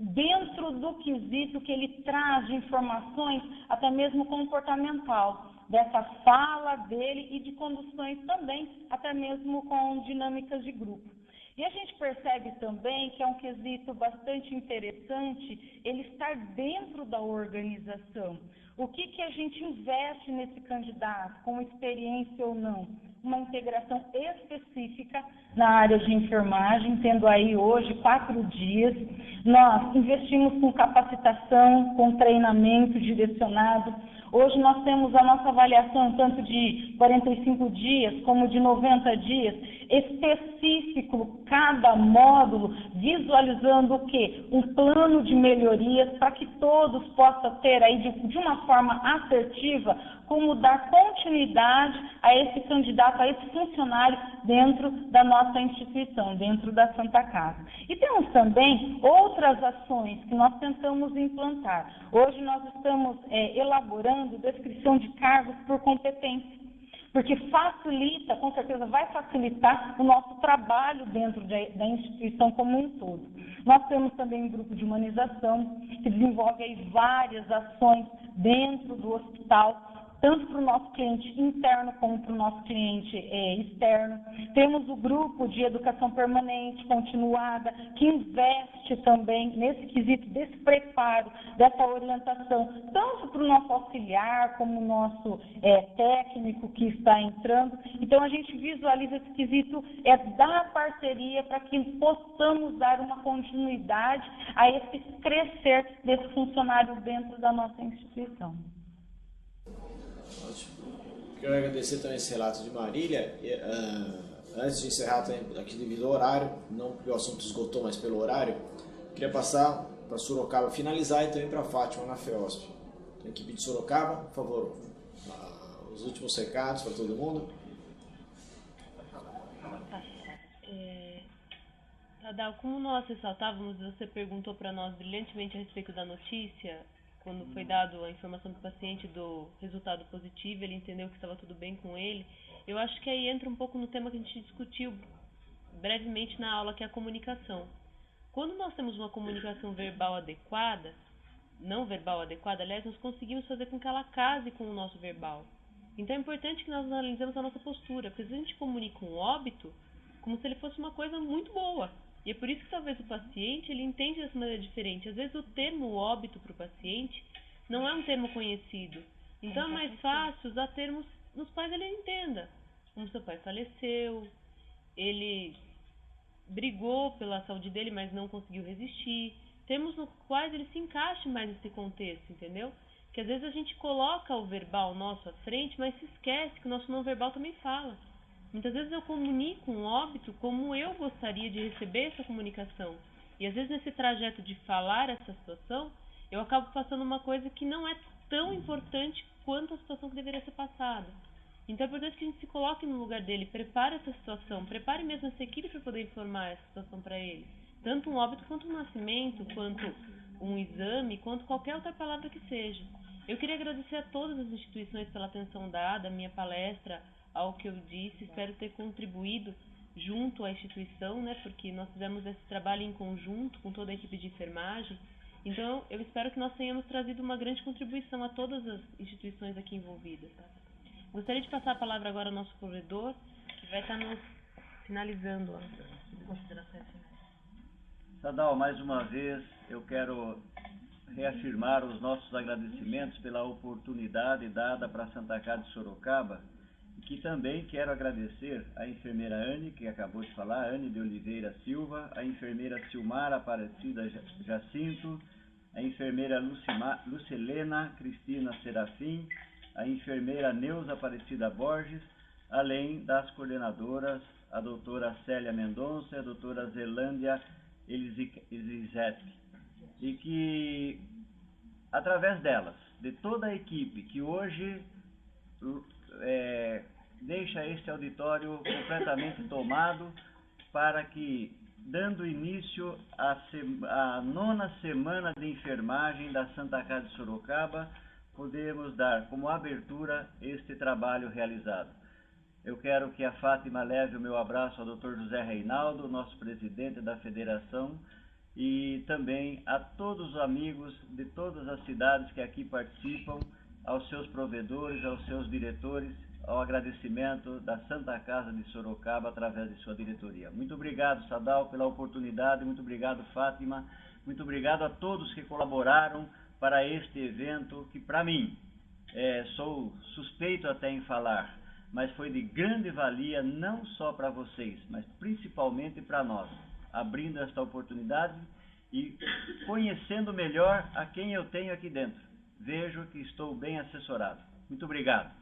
dentro do quesito que ele traz de informações, até mesmo comportamental, dessa fala dele e de conduções também, até mesmo com dinâmicas de grupo. E a gente percebe também que é um quesito bastante interessante ele estar dentro da organização. O que a gente investe nesse candidato, com experiência ou não? Uma integração específica na área de enfermagem, tendo aí hoje 4 dias. Nós investimos com capacitação, com treinamento direcionado. Hoje nós temos a nossa avaliação tanto de 45 dias como de 90 dias, específico, cada módulo, visualizando o quê? Um plano de melhorias para que todos possam ter aí de uma forma assertiva como dar continuidade a esse candidato, a esse funcionário dentro da nossa instituição, dentro da Santa Casa. E temos também outras ações que nós tentamos implantar. Hoje nós estamos elaborando descrição de cargos por competência, porque facilita, com certeza vai facilitar o nosso trabalho dentro da instituição como um todo. Nós temos também um grupo de humanização que desenvolve aí várias ações dentro do hospital, tanto para o nosso cliente interno como para o nosso cliente externo. Temos o grupo de educação permanente, continuada, que investe também nesse quesito desse preparo, dessa orientação, tanto para o nosso auxiliar como o nosso técnico que está entrando. Então, a gente visualiza esse quesito da parceria para que possamos dar uma continuidade a esse crescer desse funcionário dentro da nossa instituição. Ótimo. Quero agradecer também esse relato de Marília. Antes de encerrar também, aqui devido ao horário, não porque o assunto esgotou, mas pelo horário, queria passar para Sorocaba finalizar e também para Fátima na FEOSP. Então, a equipe de Sorocaba, por favor, os últimos recados para todo mundo. Tadal, como nós ressaltávamos, você perguntou para nós brilhantemente a respeito da notícia. Quando foi dado a informação do paciente do resultado positivo, ele entendeu que estava tudo bem com ele. Eu acho que aí entra um pouco no tema que a gente discutiu brevemente na aula, que é a comunicação. Quando nós temos uma comunicação verbal adequada, não verbal adequada, aliás, nós conseguimos fazer com que ela case com o nosso verbal. Então é importante que nós analisemos a nossa postura, porque se a gente comunica um óbito como se ele fosse uma coisa muito boa. E é por isso que talvez o paciente ele entende dessa maneira diferente. Às vezes o termo óbito para o paciente não é um termo conhecido. Então é mais fácil usar termos nos quais ele entenda. Como seu pai faleceu, ele brigou pela saúde dele, mas não conseguiu resistir. Termos nos quais ele se encaixe mais nesse contexto, entendeu? Que às vezes a gente coloca o verbal nosso à frente, mas se esquece que o nosso não verbal também fala. Muitas vezes eu comunico um óbito como eu gostaria de receber essa comunicação. E às vezes nesse trajeto de falar essa situação, eu acabo passando uma coisa que não é tão importante quanto a situação que deveria ser passada. Então é importante que a gente se coloque no lugar dele, prepare essa situação, prepare mesmo essa equipe para poder informar essa situação para ele. Tanto um óbito quanto um nascimento, quanto um exame, quanto qualquer outra palavra que seja. Eu queria agradecer a todas as instituições pela atenção dada, a minha palestra, ao que eu disse, espero ter contribuído junto à instituição, né, porque nós fizemos esse trabalho em conjunto com toda a equipe de enfermagem. Então, eu espero que nós tenhamos trazido uma grande contribuição a todas as instituições aqui envolvidas. Tá? Gostaria de passar a palavra agora ao nosso provedor, que vai estar nos finalizando as considerações finais. Tadal, mais uma vez, eu quero reafirmar os nossos agradecimentos pela oportunidade dada para a Santa Casa de Sorocaba, que também quero agradecer à enfermeira Anne, que acabou de falar, Anne de Oliveira Silva, a enfermeira Silmara Aparecida Jacinto, a enfermeira Lucilena Cristina Serafim, a enfermeira Neuza Aparecida Borges, além das coordenadoras, a doutora Célia Mendonça e a doutora Zelândia Elisete. E que, através delas, de toda a equipe que hoje deixa este auditório completamente tomado para que, dando início à 9ª semana de enfermagem da Santa Casa de Sorocaba, podemos dar como abertura este trabalho realizado. Eu quero que a Fátima leve o meu abraço ao Dr. José Reinaldo, nosso presidente da federação, e também a todos os amigos de todas as cidades que aqui participam, aos seus provedores, aos seus diretores, ao agradecimento da Santa Casa de Sorocaba através de sua diretoria. Muito obrigado, Sadal, pela oportunidade, muito obrigado, Fátima, muito obrigado a todos que colaboraram para este evento, que para mim, sou suspeito até em falar, mas foi de grande valia não só para vocês, mas principalmente para nós, abrindo esta oportunidade e conhecendo melhor a quem eu tenho aqui dentro. Vejo que estou bem assessorado. Muito obrigado.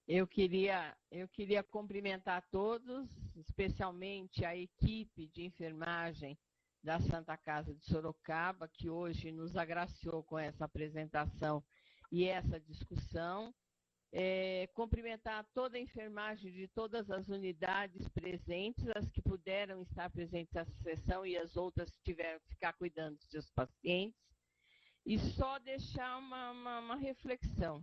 Eu queria cumprimentar todos, especialmente a equipe de enfermagem da Santa Casa de Sorocaba, que hoje nos agraciou com essa apresentação e essa discussão. Cumprimentar toda a enfermagem de todas as unidades presentes, as que puderam estar presentes nessa sessão e as outras que tiveram que ficar cuidando dos seus pacientes. E só deixar uma reflexão,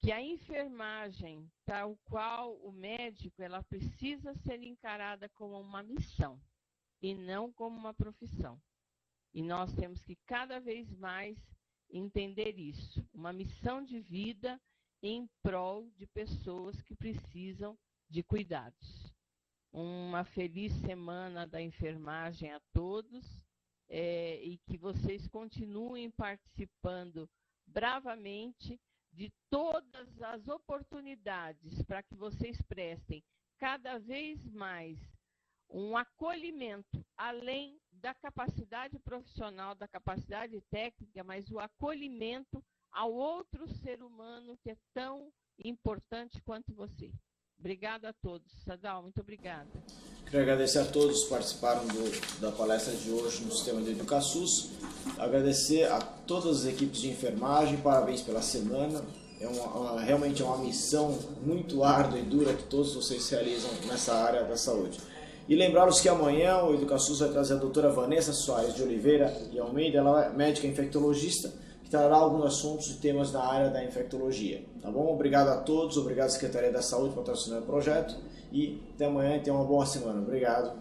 que a enfermagem, tal qual o médico, ela precisa ser encarada como uma missão e não como uma profissão. E nós temos que cada vez mais entender isso, uma missão de vida em prol de pessoas que precisam de cuidados. Uma feliz semana da enfermagem a todos e que vocês continuem participando bravamente de todas as oportunidades para que vocês prestem cada vez mais um acolhimento, além da capacidade profissional, da capacidade técnica, mas o acolhimento ao outro ser humano que é tão importante quanto você. Obrigada a todos. Sadal, muito obrigada. Quero agradecer a todos que participaram da palestra de hoje no Sistema de EducaSUS. Agradecer a todas as equipes de enfermagem, parabéns pela semana. Realmente é uma missão muito árdua e dura que todos vocês realizam nessa área da saúde. E lembrá-los que amanhã o EducaSUS vai trazer a doutora Vanessa Soares de Oliveira e Almeida, ela é médica infectologista, que trará alguns assuntos e temas da área da infectologia. Tá bom? Obrigado a todos, obrigado à Secretaria da Saúde por patrocinar o projeto e até amanhã e tenham uma boa semana. Obrigado.